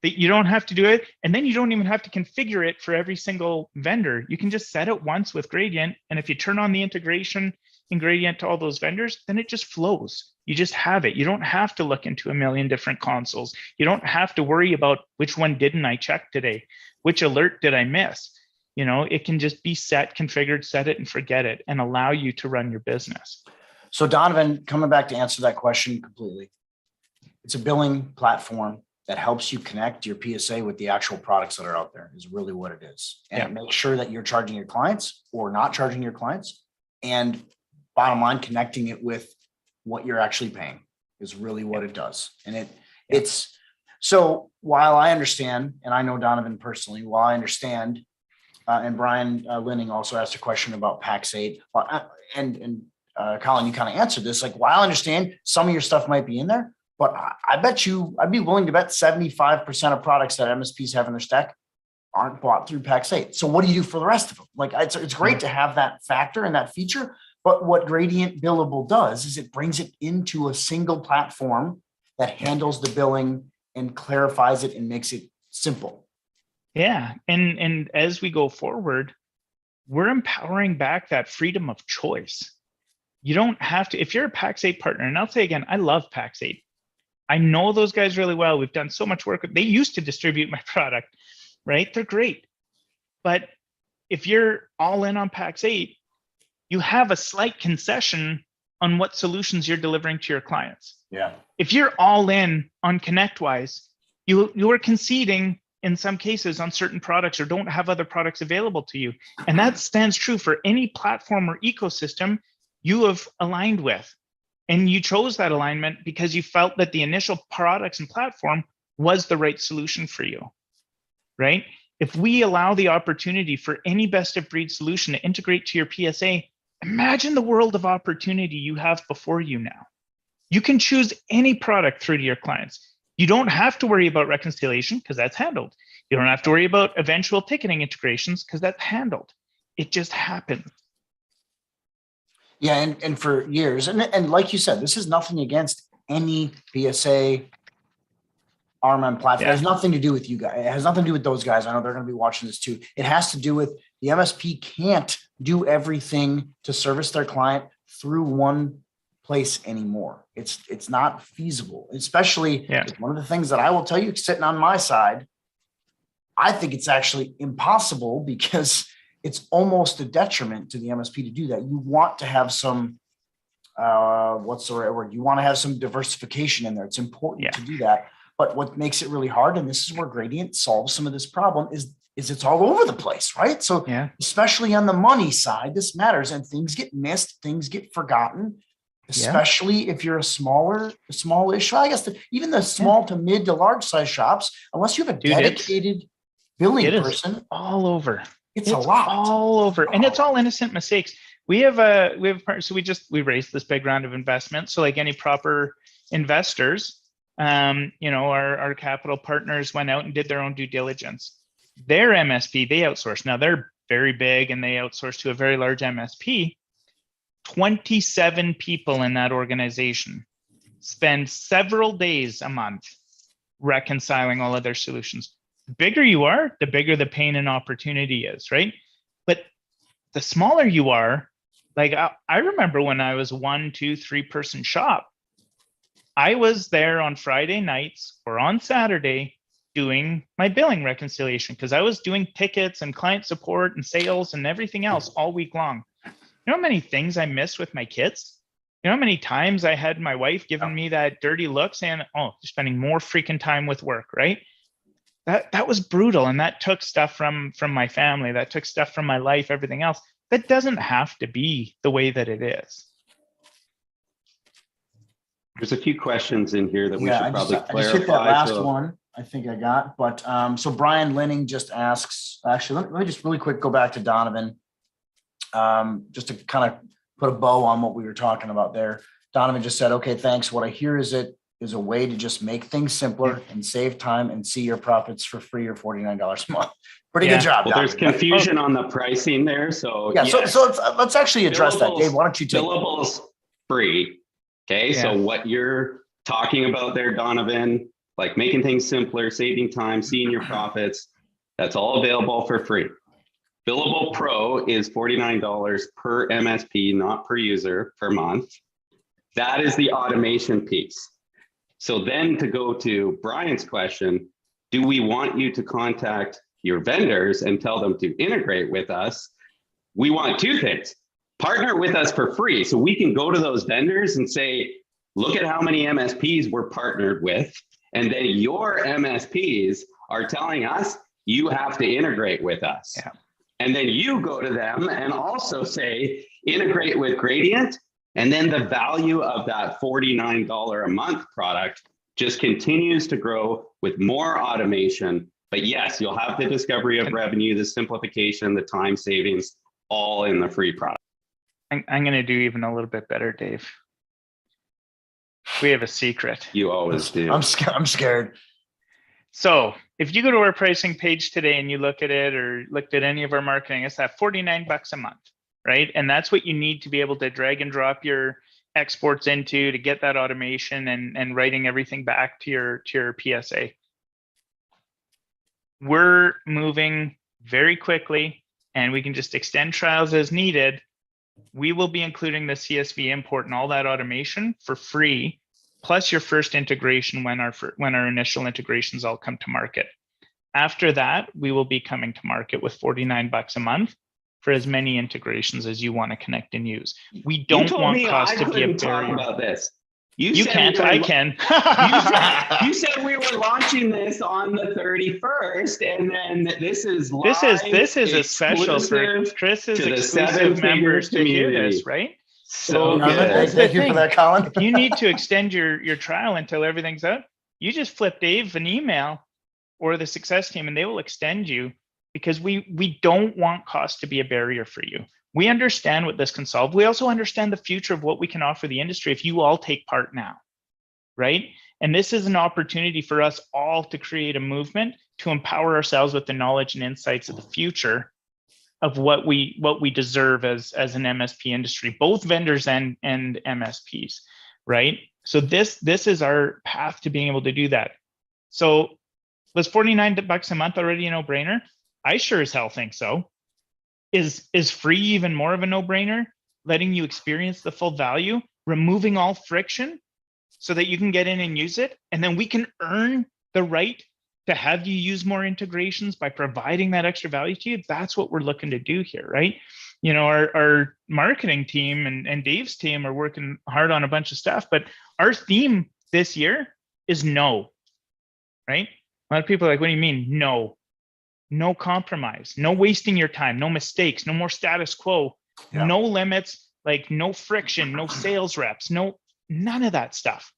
That you don't have to do it, and then you don't even have to configure it for every single vendor. You can just set it once with Gradient, and if you turn on the integration in Gradient to all those vendors, then it just flows. You just have it. You don't have to look into a million different consoles. You don't have to worry about which one didn't I check today? Which alert did I miss? It can just be set, configured, set it and forget it, and allow you to run your business. So Donovan, coming back to answer that question completely, it's a billing platform that helps you connect your PSA with the actual products that are out there is really what it is. And it makes sure that you're charging your clients or not charging your clients. And bottom line, connecting it with what you're actually paying is really what it does. And it's, so while I understand, and I know Donovan personally, while I understand, and Brian Linning also asked a question about PAX8, and Colin, you kind of answered this, like, while I understand some of your stuff might be in there, but I bet you, I'd be willing to bet 75% of products that MSPs have in their stack aren't bought through PAX8. So what do you do for the rest of them? Like, it's great to have that factor and that feature, but what Gradient Billable does is it brings it into a single platform that handles the billing and clarifies it and makes it simple. Yeah, and as we go forward, we're empowering back that freedom of choice. You don't have to, if you're a PAX8 partner, and I'll say again, I love PAX8. I know those guys really well. We've done so much work. They used to distribute my product, right? They're great. But if you're all in on PAX8, you have a slight concession on what solutions you're delivering to your clients. Yeah. If you're all in on ConnectWise, you are conceding in some cases on certain products or don't have other products available to you. And that stands true for any platform or ecosystem you have aligned with. And you chose that alignment because you felt that the initial products and platform was the right solution for you, right? If we allow the opportunity for any best of breed solution to integrate to your PSA, imagine the world of opportunity you have before you now. You can choose any product through to your clients. You don't have to worry about reconciliation because that's handled. You don't have to worry about eventual ticketing integrations because that's handled. It just happens. Yeah, and for years, and like you said, this is nothing against any PSA RMM platform. It has nothing to do with you guys. It has nothing to do with those guys. I know they're going to be watching this too. It has to do with the MSP can't do everything to service their client through one place anymore. It's not feasible, especially one of the things that I will tell you sitting on my side, I think it's actually impossible because it's almost a detriment to the MSP to do that. You want to have some, what's the right word? You want to have some diversification in there. It's important to do that. But what makes it really hard, and this is where Gradient solves some of this problem, is it's all over the place, right? So especially on the money side, this matters, and things get missed, things get forgotten, especially if you're a smallish, I guess even the small to mid to large size shops, unless you have a dedicated billing person. All over. It's a lot. All over. And it's all innocent mistakes. We have a partner, so we raised this big round of investment. So like any proper investors, our capital partners went out and did their own due diligence. Their MSP, they outsource. Now they're very big and they outsource to a very large MSP. 27 people in that organization spend several days a month reconciling all of their solutions. The bigger you are, the bigger the pain and opportunity is, right? But the smaller you are, like I remember when I was 1, 2, 3 person shop, I was there on Friday nights or on Saturday doing my billing reconciliation because I was doing tickets and client support and sales and everything else all week long. You know how many things I missed with my kids? You know how many times I had my wife giving me that dirty look saying, oh, you're spending more freaking time with work, right? That was brutal. And that took stuff from my family. That took stuff from my life, everything else. That doesn't have to be the way that it is. There's a few questions in here that we should probably clarify. I just hit that last one. I think I got, but so Brian Linning just asks, actually, let me just really quick go back to Donovan, just to kind of put a bow on what we were talking about there. Donovan just said, okay, thanks. What I hear is it is a way to just make things simpler and save time and see your profits for free or $49 a month. Pretty good job. Well, there's confusion on the pricing there. So let's actually address that. Dave, why don't you take billables free? Okay, so what you're talking about there, Donovan, like making things simpler, saving time, seeing your profits, that's all available for free. Billable Pro is $49 per MSP, not per user, per month. That is the automation piece. So then to go to Brian's question, do we want you to contact your vendors and tell them to integrate with us? We want two things. Partner with us for free so we can go to those vendors and say, look at how many MSPs we're partnered with. And then your MSPs are telling us you have to integrate with us. Yeah. And then you go to them and also say, integrate with Gradient. And then the value of that $49 a month product just continues to grow with more automation. But yes, you'll have the discovery of revenue, the simplification, the time savings, all in the free product. I'm going to do even a little bit better, Dave. We have a secret. You always do. I'm scared. So if you go to our pricing page today and you look at it or looked at any of our marketing, it's that $49 a month, right? And that's what you need to be able to drag and drop your exports into to get that automation and writing everything back to your PSA. We're moving very quickly and we can just extend trials as needed. We will be including the CSV import and all that automation for free, plus your first integration when our initial integrations all come to market. After that, we will be coming to market with $49 a month for as many integrations as you want to connect and use. We don't want cost to be a barrier. About this. You can't, I can. You said we were launching this on the 31st, and then this is live. This is a special for Chris's exclusive members to hear this, right? So thank you for that, Colin. If you need to extend your trial until everything's out, you just flip Dave an email or the success team, and they will extend you because we don't want cost to be a barrier for you. We understand what this can solve. We also understand the future of what we can offer the industry if you all take part now, right? And this is an opportunity for us all to create a movement to empower ourselves with the knowledge and insights of the future of what we deserve as an MSP industry, both vendors and MSPs, right? So this is our path to being able to do that. So was $49 a month already a no-brainer? I sure as hell think so. Is free even more of a no-brainer? Letting you experience the full value, removing all friction so that you can get in and use it. And then we can earn the right to have you use more integrations by providing that extra value to you. That's what we're looking to do here, right? You know, our marketing team and Dave's team are working hard on a bunch of stuff, but our theme this year is no, right? A lot of people are like, what do you mean? No compromise, no wasting your time, no mistakes, no more status quo, no limits, like no friction, no sales reps, none of that stuff.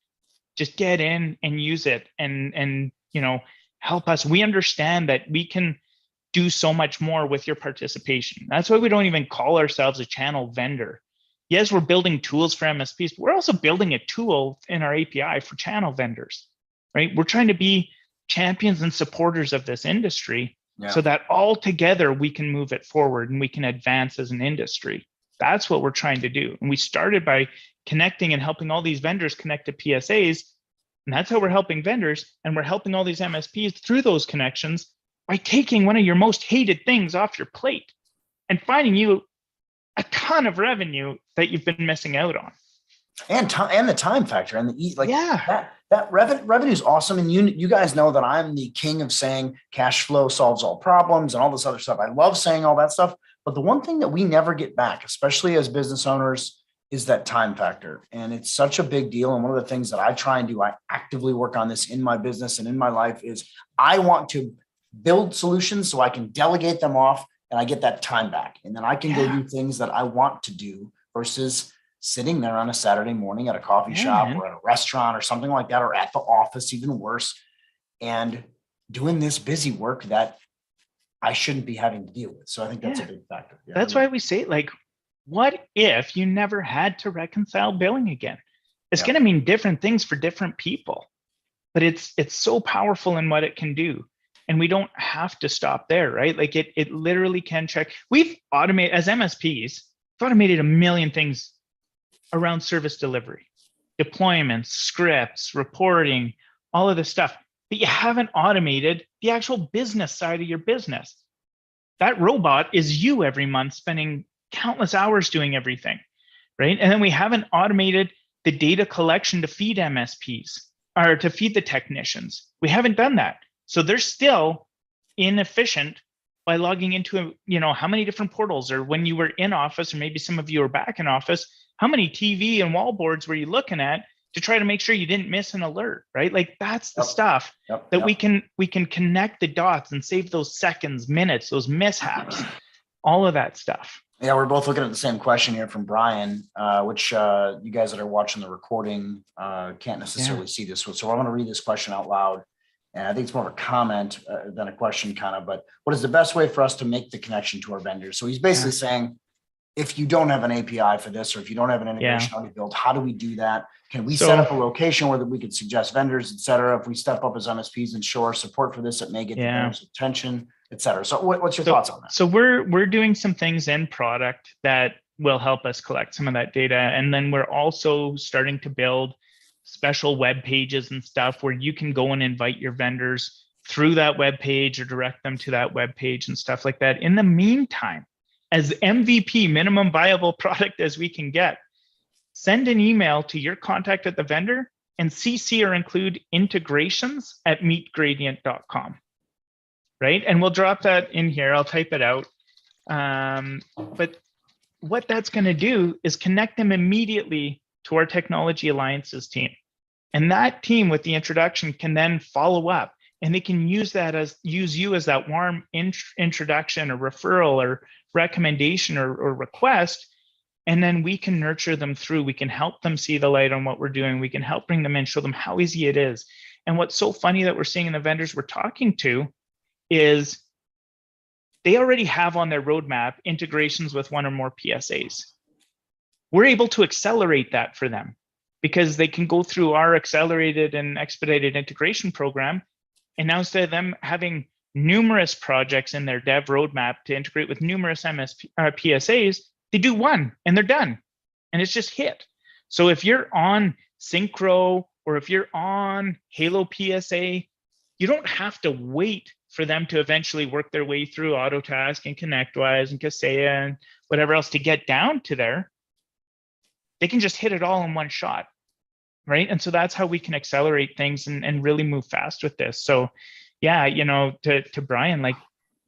Just get in and use it and you know, help us. We understand that we can do so much more with your participation. That's why we don't even call ourselves a channel vendor. Yes, we're building tools for MSPs, but we're also building a tool in our API for channel vendors, right? We're trying to be champions and supporters of this industry so that all together we can move it forward and we can advance as an industry. That's what we're trying to do. And we started by connecting and helping all these vendors connect to PSAs. And that's how we're helping vendors. And we're helping all these MSPs through those connections by taking one of your most hated things off your plate and finding you a ton of revenue that you've been missing out on. And the time factor and the that revenue is awesome. And you guys know that I'm the king of saying cash flow solves all problems and all this other stuff. I love saying all that stuff. But the one thing that we never get back, especially as business owners, is that time factor. And it's such a big deal. And one of the things that I try and do, I actively work on this in my business and in my life, is I want to build solutions so I can delegate them off and I get that time back. And then I can go do things that I want to do versus sitting there on a Saturday morning at a coffee shop or at a restaurant or something like that, or at the office, even worse, and doing this busy work that I shouldn't be having to deal with. So I think that's a big factor. Yeah, that's why we say, like, what if you never had to reconcile billing again? It's going to mean different things for different people, but it's so powerful in what it can do. And we don't have to stop there, right? Like it literally can check. We've automated, as MSPs, automated a million things around service delivery, deployments, scripts, reporting, all of this stuff. But you haven't automated the actual business side of your business. That robot is you every month spending countless hours doing everything, right? And then we haven't automated the data collection to feed MSPs or to feed the technicians. We haven't done that. So they're still inefficient by logging into, how many different portals, or when you were in office, or maybe some of you are back in office, how many TV and wall boards were you looking at to try to make sure you didn't miss an alert, right? Like that's the stuff that we can connect the dots and save those seconds, minutes, those mishaps, all of that stuff. Yeah, we're both looking at the same question here from Brian, which you guys that are watching the recording can't necessarily see this. So I'm going to read this question out loud. And I think it's more of a comment than a question kind of, but what is the best way for us to make the connection to our vendors? So he's basically saying, if you don't have an API for this, or if you don't have an integration already built, how do we do that? Can we set up a location where we could suggest vendors, et cetera? If we step up as MSPs and show our support for this, it may get the vendors' attention, et cetera. So what's your thoughts on that? So we're doing some things in product that will help us collect some of that data. And then we're also starting to build special web pages and stuff where you can go and invite your vendors through that web page or direct them to that web page and stuff like that. In the meantime, as MVP, minimum viable product as we can get, send an email to your contact at the vendor and CC or include integrations@meetgradient.com, right? And we'll drop that in here. I'll type it out. But what that's going to do is connect them immediately to our technology alliances team. And that team with the introduction can then follow up, and they can use you as that warm introduction or referral or recommendation or request. And then we can nurture them through. We can help them see the light on what we're doing. We can help bring them in, show them how easy it is. And what's so funny that we're seeing in the vendors we're talking to is they already have on their roadmap integrations with one or more PSAs. We're able to accelerate that for them because they can go through our accelerated and expedited integration program. And now instead of them having numerous projects in their dev roadmap to integrate with numerous PSAs, they do one and they're done. And it's just hit. So if you're on Synchro or if you're on Halo PSA, you don't have to wait for them to eventually work their way through Autotask and ConnectWise and Kaseya and whatever else to get down to there. They can just hit it all in one shot, right? And so that's how we can accelerate things and really move fast with this. So yeah, to Brian, like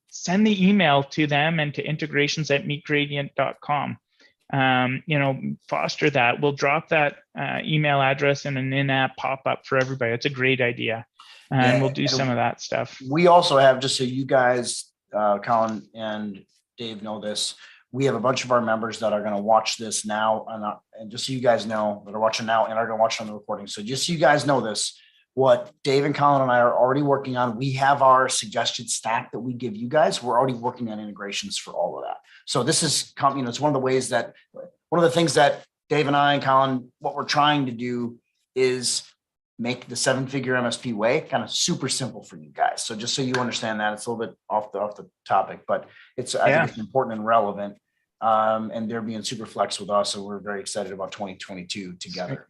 send the email to them and to integrations@meetgradient.com. Foster that. We'll drop that email address in an in-app pop-up for everybody. It's a great idea. And we'll do some of that stuff. We also have, just so you guys, Colin and Dave know this, we have a bunch of our members that are going to watch this now. And just so you guys know, that are watching now and are going to watch on the recording. So just so you guys know this, what Dave and Colin and I are already working on, we have our suggested stack that we give you guys. We're already working on integrations for all of that. So this is, it's one of the things that Dave and I and Colin, what we're trying to do is make the 7-figure MSP way kind of super simple for you guys. So just so you understand that, it's a little bit off the topic, but I think it's important and relevant. And they're being super flex with us. So we're very excited about 2022 together.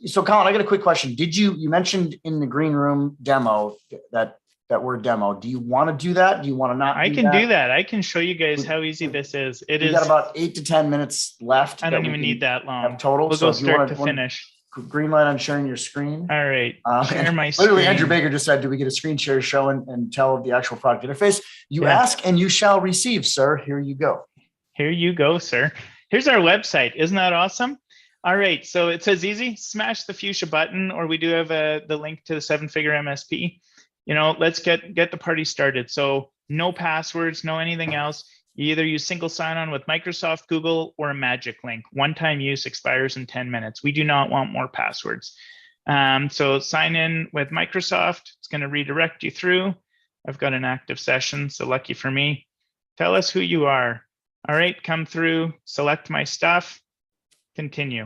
So Colin, I got a quick question. You mentioned in the green room demo that word demo. Do you want to do that? Do you want to not? I can do that. I can show you guys how easy this is. We got about 8 to 10 minutes left. I don't even need that long. Total. We'll go start to finish. green light on sharing your screen. All right. Share my Literally, screen. Andrew Baker just said, do we get a screen share show and tell the actual product interface? You Yeah. ask and you shall receive, sir. Here you go. Here you go, sir. Here's our website. Isn't that awesome? All right. So it says easy, smash the fuchsia button, or we do have the link to the 7-figure MSP. Let's get the party started. So no passwords, no anything else. You either use single sign-on with Microsoft, Google, or a magic link. One-time use expires in 10 minutes. We do not want more passwords. So sign in with Microsoft. It's going to redirect you through. I've got an active session, so lucky for me. Tell us who you are. All right, come through, select my stuff, continue.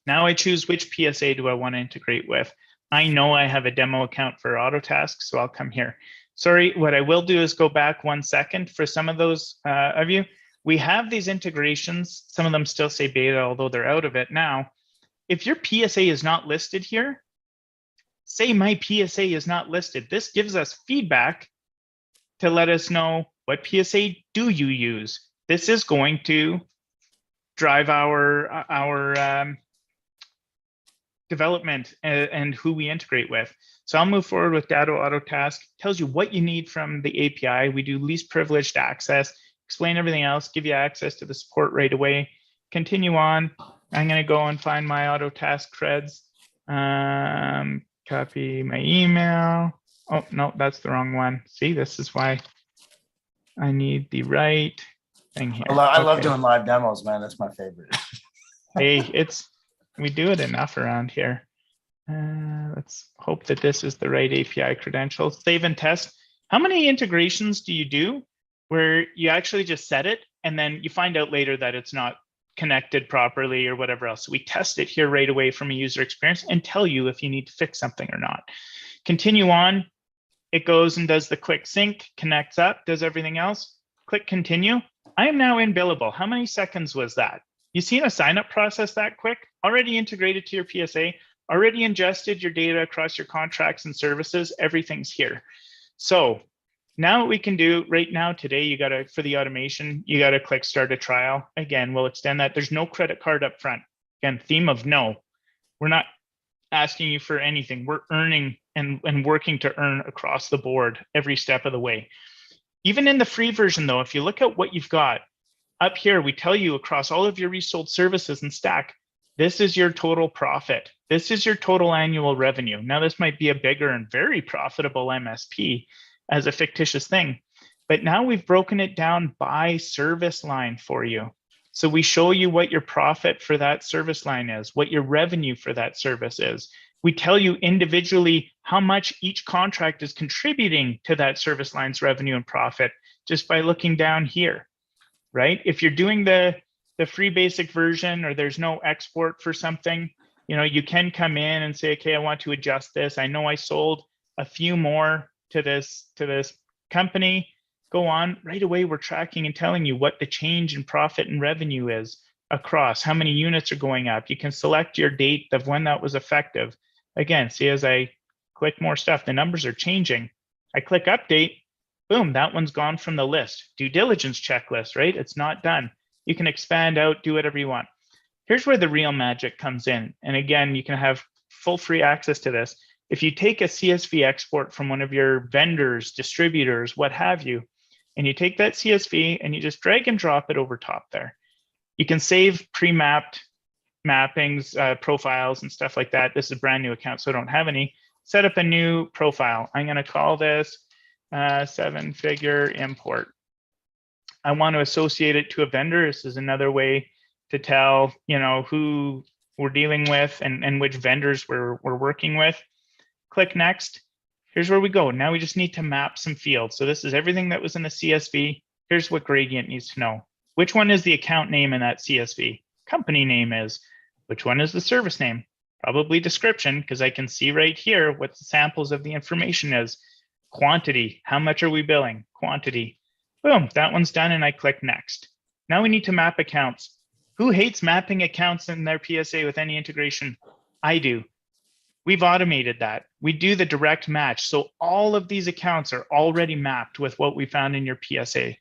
Now I choose which PSA do I want to integrate with. I know I have a demo account for Autotask, so I'll come here. Sorry, what I will do is go back 1 second. For some of those of you, we have these integrations. Some of them still say beta, although they're out of it now. If your PSA is not listed here, say my PSA is not listed. This gives us feedback to let us know what PSA do you use. This is going to drive our development and who we integrate with. So I'll move forward with Datto Autotask. Tells you what you need from the API. We do least privileged access, explain everything else, give you access to the support right away. Continue on. I'm going to go and find my Autotask creds. Copy my email. Oh, no, that's the wrong one. See, this is why I need the right thing here. I love doing live demos, man. That's my favorite. Hey, we do it enough around here. Let's hope that this is the right API credentials. Save and test. How many integrations do you do where you actually just set it and then you find out later that it's not connected properly or whatever else? So we test it here right away from a user experience and tell you if you need to fix something or not. Continue on. It goes and does the quick sync, connects up, does everything else. Click continue. I am now in Billable. How many seconds was that? You seen a sign-up process that quick? Already integrated to your PSA, already ingested your data across your contracts and services. Everything's here. So now what we can do right now today, for the automation, you got to click start a trial. Again, we'll extend that. There's no credit card up front. Again, theme of no. We're not asking you for anything. We're earning and working to earn across the board every step of the way. Even in the free version though, if you look at what you've got up here, we tell you across all of your resold services and stack, this is your total profit. This is your total annual revenue. Now this might be a bigger and very profitable MSP as a fictitious thing, but now we've broken it down by service line for you. So we show you what your profit for that service line is, what your revenue for that service is. We tell you individually how much each contract is contributing to that service line's revenue and profit just by looking down here, right? If you're doing the free basic version or there's no export for something, you can come in and say, okay, I want to adjust this. I know I sold a few more to this company. Go on, right away, we're tracking and telling you what the change in profit and revenue is across, how many units are going up. You can select your date of when that was effective. Again, see, as I click more stuff, the numbers are changing. I click update, boom, that one's gone from the list. Due diligence checklist, right? It's not done. You can expand out, do whatever you want. Here's where the real magic comes in. And again, you can have full free access to this. If you take a CSV export from one of your vendors, distributors, what have you, and you take that CSV and you just drag and drop it over top there, you can save pre-mapped mappings, profiles and stuff like that. This is a brand new account, so I don't have any. Set up a new profile. I'm going to call this 7-figure import. I want to associate it to a vendor. This is another way to tell, who we're dealing with and which vendors we're working with. Click next. Here's where we go. Now we just need to map some fields. So this is everything that was in the CSV. Here's what Gradient needs to know. Which one is the account name in that CSV? Company name is. Which one is the service name? Probably description, because I can see right here what the samples of the information is. Quantity, how much are we billing? Quantity. Boom, that one's done and I click next. Now we need to map accounts. Who hates mapping accounts in their PSA with any integration? I do. We've automated that. We do the direct match. So all of these accounts are already mapped with what we found in your PSA.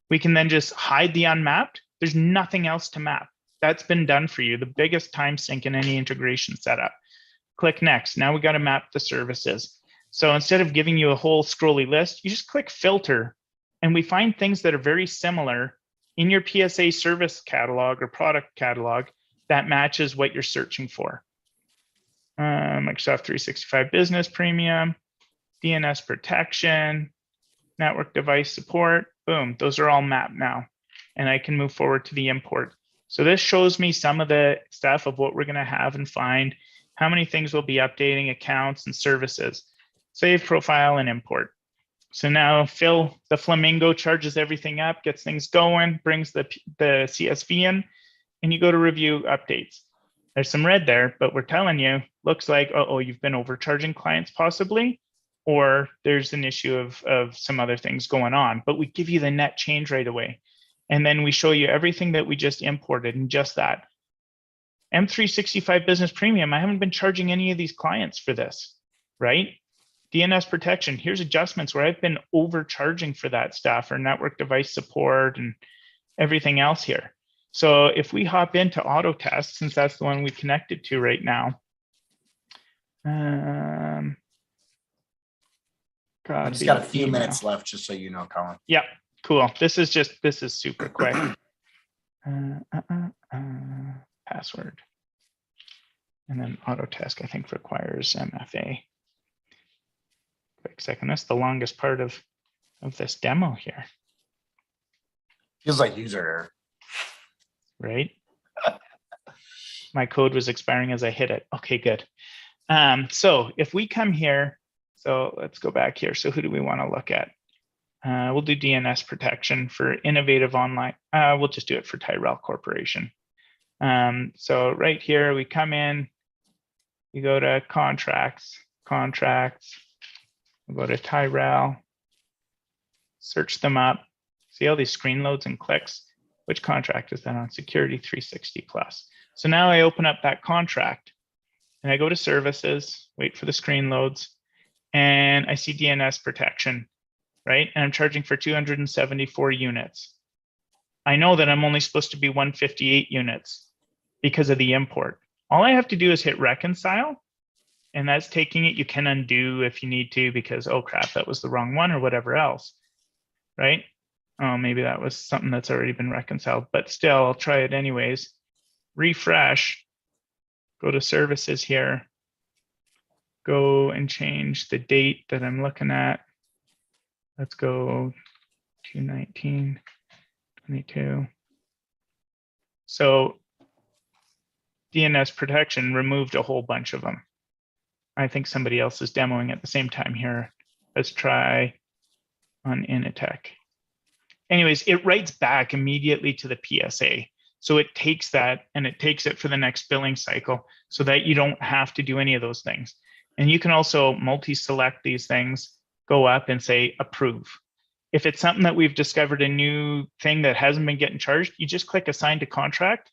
We can then just hide the unmapped. There's nothing else to map. That's been done for you. The biggest time sink in any integration setup. Click next. Now we got to map the services. So instead of giving you a whole scrolly list, you just click filter, and we find things that are very similar in your PSA service catalog or product catalog that matches what you're searching for. Microsoft 365 Business Premium, DNS protection, network device support. Boom, those are all mapped now. And I can move forward to the import. So this shows me some of the stuff of what we're going to have and find, how many things we'll be updating, accounts and services. Save profile and import. So now Phil, the Flamingo, charges everything up, gets things going, brings the CSV in, and you go to review updates. There's some red there, but we're telling you, looks like, oh, you've been overcharging clients possibly, or there's an issue of some other things going on, but we give you the net change right away. And then we show you everything that we just imported and just that. M365 Business Premium, I haven't been charging any of these clients for this, right? DNS protection, here's adjustments where I've been overcharging for that stuff, or network device support and everything else here. So if we hop into auto test, since that's the one we connected to right now. I just got a few minutes left, just so you know, Colin. Yeah, cool. This is super quick. Password. And then auto test, I think, requires MFA. Quick second. That's the longest part of this demo here. Feels like user error. Right? My code was expiring as I hit it. Okay, good. So if we come here, so let's go back here. So who do we want to look at? We'll do DNS protection for innovative online. We'll just do it for Tyrell Corporation. So right here, we come in, you go to contracts, we'll go to Tyrell, search them up, see all these screen loads and clicks. Which contract is that on? Security 360 plus. So now I open up that contract and I go to services, wait for the screen loads, and I see DNS protection, right? And I'm charging for 274 units. I know that I'm only supposed to be 158 units because of the import. All I have to do is hit reconcile, and that's taking it. You can undo if you need to, because, oh crap, that was the wrong one or whatever else, right? Oh, maybe that was something that's already been reconciled, but still, I'll try it anyways. Refresh, go to services here, go and change the date that I'm looking at. Let's go 2/19/22. So DNS protection removed a whole bunch of them. I think somebody else is demoing at the same time here. Let's try on Initech. Anyways, it writes back immediately to the PSA. So it takes that and it takes it for the next billing cycle so that you don't have to do any of those things. And you can also multi-select these things, go up and say approve. If it's something that we've discovered a new thing that hasn't been getting charged, you just click assign to contract.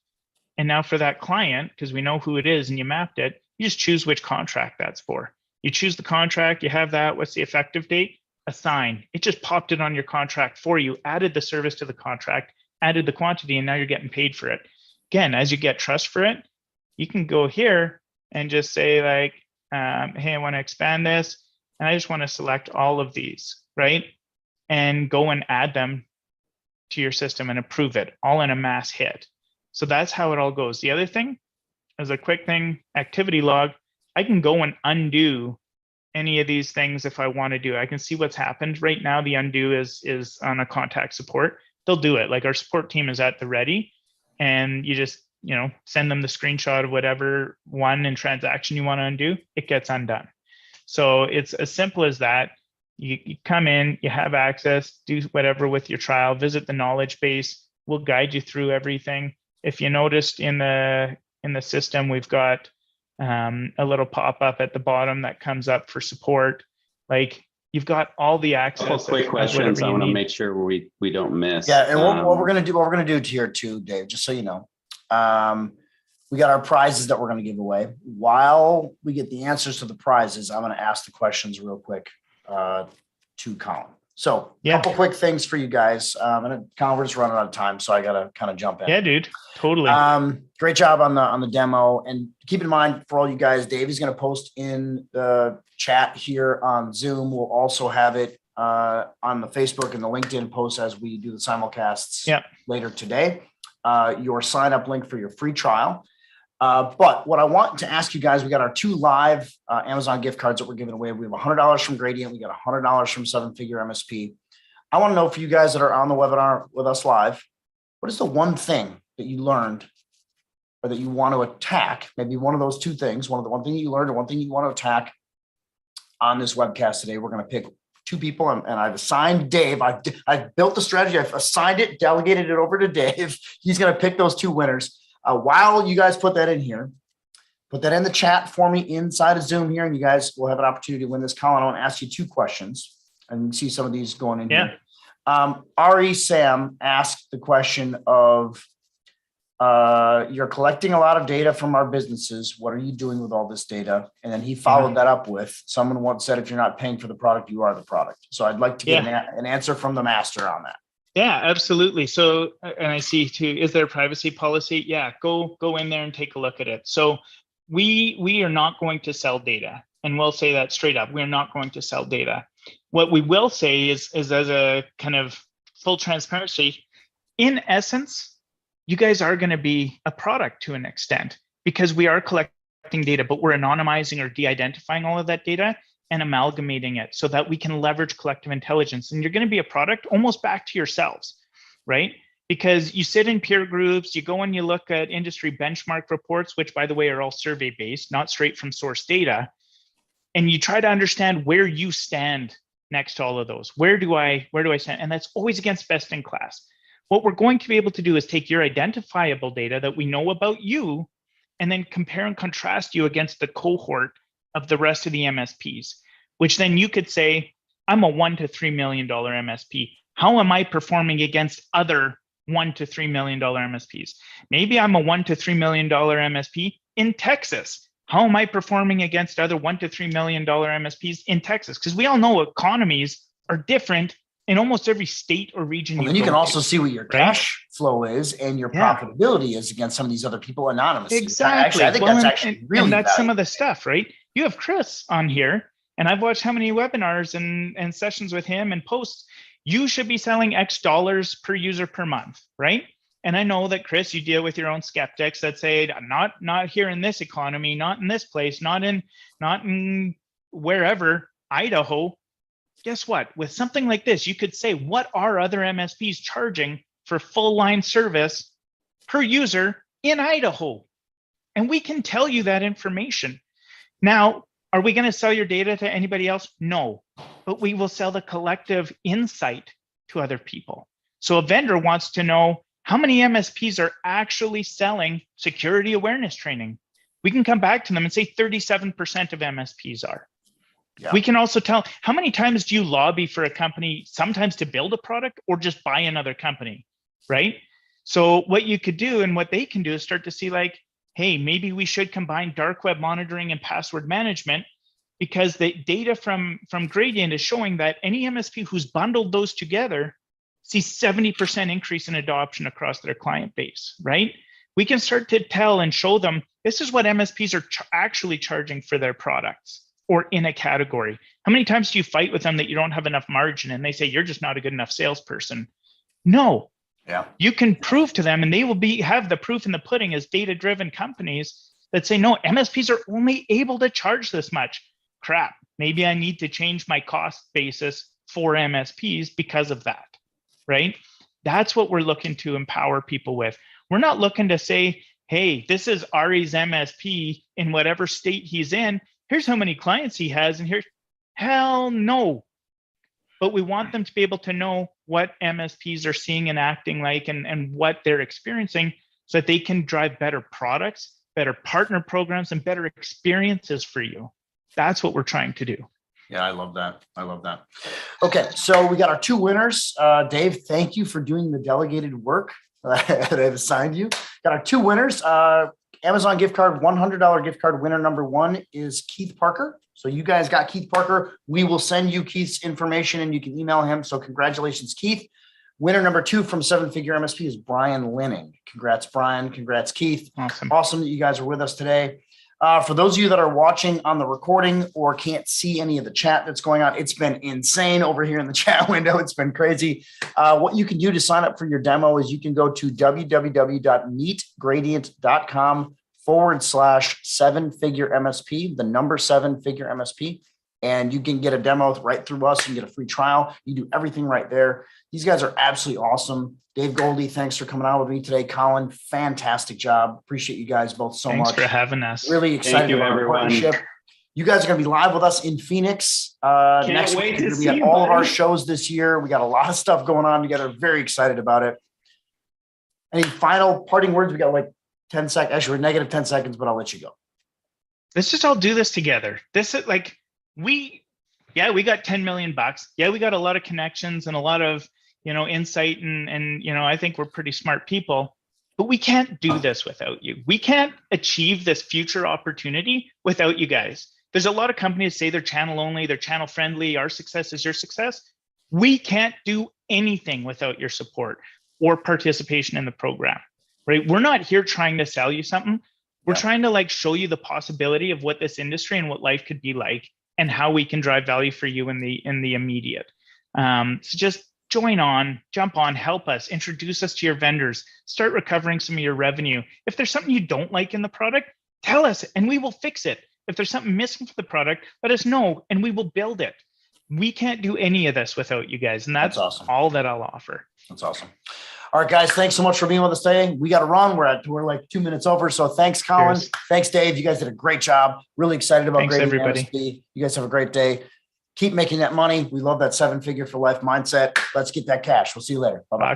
And now for that client, because we know who it is and you mapped it, you just choose which contract that's for. You choose the contract, you have that, what's the effective date? Assign. It just popped it on your contract for you, added the service to the contract, added the quantity, and now you're getting paid for it. Again, as you get trust for it, you can go here and just say like, hey, I want to expand this, and I just want to select all of these, right? And go and add them to your system and approve it, all in a mass hit. So that's how it all goes. The other thing, as a quick thing, activity log, I can go and undo any of these things if I want to do. I can see what's happened. Right now, the undo is on a contact support. They'll do it. Like our support team is at the ready, and you just, send them the screenshot of whatever one and transaction you want to undo, it gets undone. So it's as simple as that. You come in, you have access, do whatever with your trial, visit the knowledge base. We'll guide you through everything. If you noticed in the system, we've got a little pop-up at the bottom that comes up for support. Like you've got all the access. Couple quick questions. I want to make sure we don't miss. Yeah, and what we're gonna do here too, Dave, just so you know. We got our prizes that we're going to give away. While we get the answers to the prizes, I'm going to ask the questions real quick to Colin. So a couple quick things for you guys. And we're just running out of time, so I got to kind of jump in. Yeah, dude. Totally. Great job on the demo. And keep in mind for all you guys, Dave is going to post in the chat here on Zoom. We'll also have it on the Facebook and the LinkedIn posts as we do the simulcasts later today. Your sign up link for your free trial. But what I want to ask you guys, we got our 2 live Amazon gift cards that we're giving away. We have $100 from Gradient. We got $100 from 7-Figure MSP. I want to know for you guys that are on the webinar with us live, what is the one thing that you learned or that you want to attack? Maybe one of those 2 things, one thing you learned or one thing you want to attack on this webcast today. We're going to pick 2 people and I've assigned Dave. I've built the strategy. I've assigned it, delegated it over to Dave. He's going to pick those 2 winners. While you guys put that in here, put that in the chat for me inside of Zoom here, and you guys will have an opportunity to win this. Colin, I want to ask you 2 questions, and you can see some of these going in here. Ari Sam asked the question of, you're collecting a lot of data from our businesses. What are you doing with all this data? And then he followed that up with, someone once said, if you're not paying for the product, you are the product. So I'd like to get an answer from the master on that. Yeah, absolutely. So, and I see too, is there a privacy policy? Yeah, go in there and take a look at it. So we are not going to sell data, and we'll say that straight up. We're not going to sell data. What we will say is as a kind of full transparency, in essence, you guys are going to be a product to an extent because we are collecting data, but we're anonymizing or de-identifying all of that data and amalgamating it so that we can leverage collective intelligence. And you're going to be a product almost back to yourselves, right? Because you sit in peer groups, you go and you look at industry benchmark reports, which by the way are all survey based, not straight from source data. And you try to understand where you stand next to all of those. Where do I stand? And that's always against best in class. What we're going to be able to do is take your identifiable data that we know about you and then compare and contrast you against the cohort of the rest of the MSPs, which then you could say, I'm a $1 to $3 million MSP. How am I performing against other $1 to $3 million MSPs? Maybe I'm a $1 to $3 million MSP in Texas. How am I performing against other $1 to $3 million MSPs in Texas? Because we all know economies are different in almost every state or region. Well, then you can also see what your cash flow is and your profitability is against some of these other people anonymously. Exactly. I think that's actually really and that's valuable. some of the stuff, right? You have Chris on here, and I've watched how many webinars and sessions with him and posts. You should be selling X dollars per user per month, right? And I know that, Chris, you deal with your own skeptics that say, not here in this economy, not in this place, not in wherever, Idaho. Guess what? With something like this, you could say, what are other MSPs charging for full line service per user in Idaho? And we can tell you that information. Now, are we going to sell your data to anybody else? No, but we will sell the collective insight to other people. So a vendor wants to know how many MSPs are actually selling security awareness training. We can come back to them and say 37% of MSPs are. Yeah. We can also tell how many times do you lobby for a company, sometimes to build a product or just buy another company, right? So what you could do and what they can do is start to see like, hey, maybe we should combine dark web monitoring and password management, because the data from Gradient is showing that any MSP who's bundled those together sees 70% increase in adoption across their client base, right? We can start to tell and show them, this is what MSPs are actually charging for their products or in a category. How many times do you fight with them that you don't have enough margin and they say, you're just not a good enough salesperson? No. Yeah. You can prove to them, and they will have the proof in the pudding as data-driven companies that say, no, MSPs are only able to charge this much. Crap, maybe I need to change my cost basis for MSPs because of that, right? That's what we're looking to empower people with. We're not looking to say, hey, this is Ari's MSP in whatever state he's in. Here's how many clients he has, and here's, hell no. But we want them to be able to know what MSPs are seeing and acting like and what they're experiencing so that they can drive better products, better partner programs, and better experiences for you. That's what we're trying to do. Yeah, I love that. I love that. Okay, so we got our 2 winners. Dave, thank you for doing the delegated work that I've assigned you. Got our 2 winners. Amazon gift card, $100 gift card winner number 1 is Keith Parker. So you guys got Keith Parker. We will send you Keith's information and you can email him. So congratulations, Keith. Winner number 2 from 7-Figure MSP is Brian Linning. Congrats, Brian. Congrats, Keith. Awesome that you guys are with us today. For those of you that are watching on the recording or can't see any of the chat that's going on, it's been insane over here in the chat window. It's been crazy. What you can do to sign up for your demo is you can go to www.meetgradient.com/7-Figure MSP, the number 7-Figure MSP. And you can get a demo right through us. You can get a free trial. You do everything right there. These guys are absolutely awesome. Dave Goldie, thanks for coming on with me today. Colin, fantastic job. Appreciate you guys both so much. Thanks for having us. Really excited about our partnership. You guys are going to be live with us in Phoenix next week. We got all of our shows this year. We got a lot of stuff going on together. Very excited about it. Any final parting words? We got like 10 seconds. Actually, we're negative 10 seconds, but I'll let you go. Let's just all do this together. This is like, we got 10 million bucks. Yeah, we got a lot of connections and a lot of, insight and, I think we're pretty smart people, but we can't do this without you. We can't achieve this future opportunity without you guys. There's a lot of companies say they're channel only, they're channel friendly. Our success is your success. We can't do anything without your support or participation in the program, right? We're not here trying to sell you something. We're trying to show you the possibility of what this industry and what life could be like and how we can drive value for you in the immediate. So just join on, jump on, help us, introduce us to your vendors, start recovering some of your revenue. If there's something you don't like in the product, tell us and we will fix it. If there's something missing from the product, let us know and we will build it. We can't do any of this without you guys. And that's awesome. All that I'll offer. That's awesome. All right, guys, thanks so much for being with us today. We got to run. We're like 2 minutes over. So thanks, Colin. Cheers. Thanks, Dave. You guys did a great job. Really excited about Gradient MSP. You guys have a great day. Keep making that money. We love that 7-figure for life mindset. Let's get that cash. We'll see you later. Bye-bye.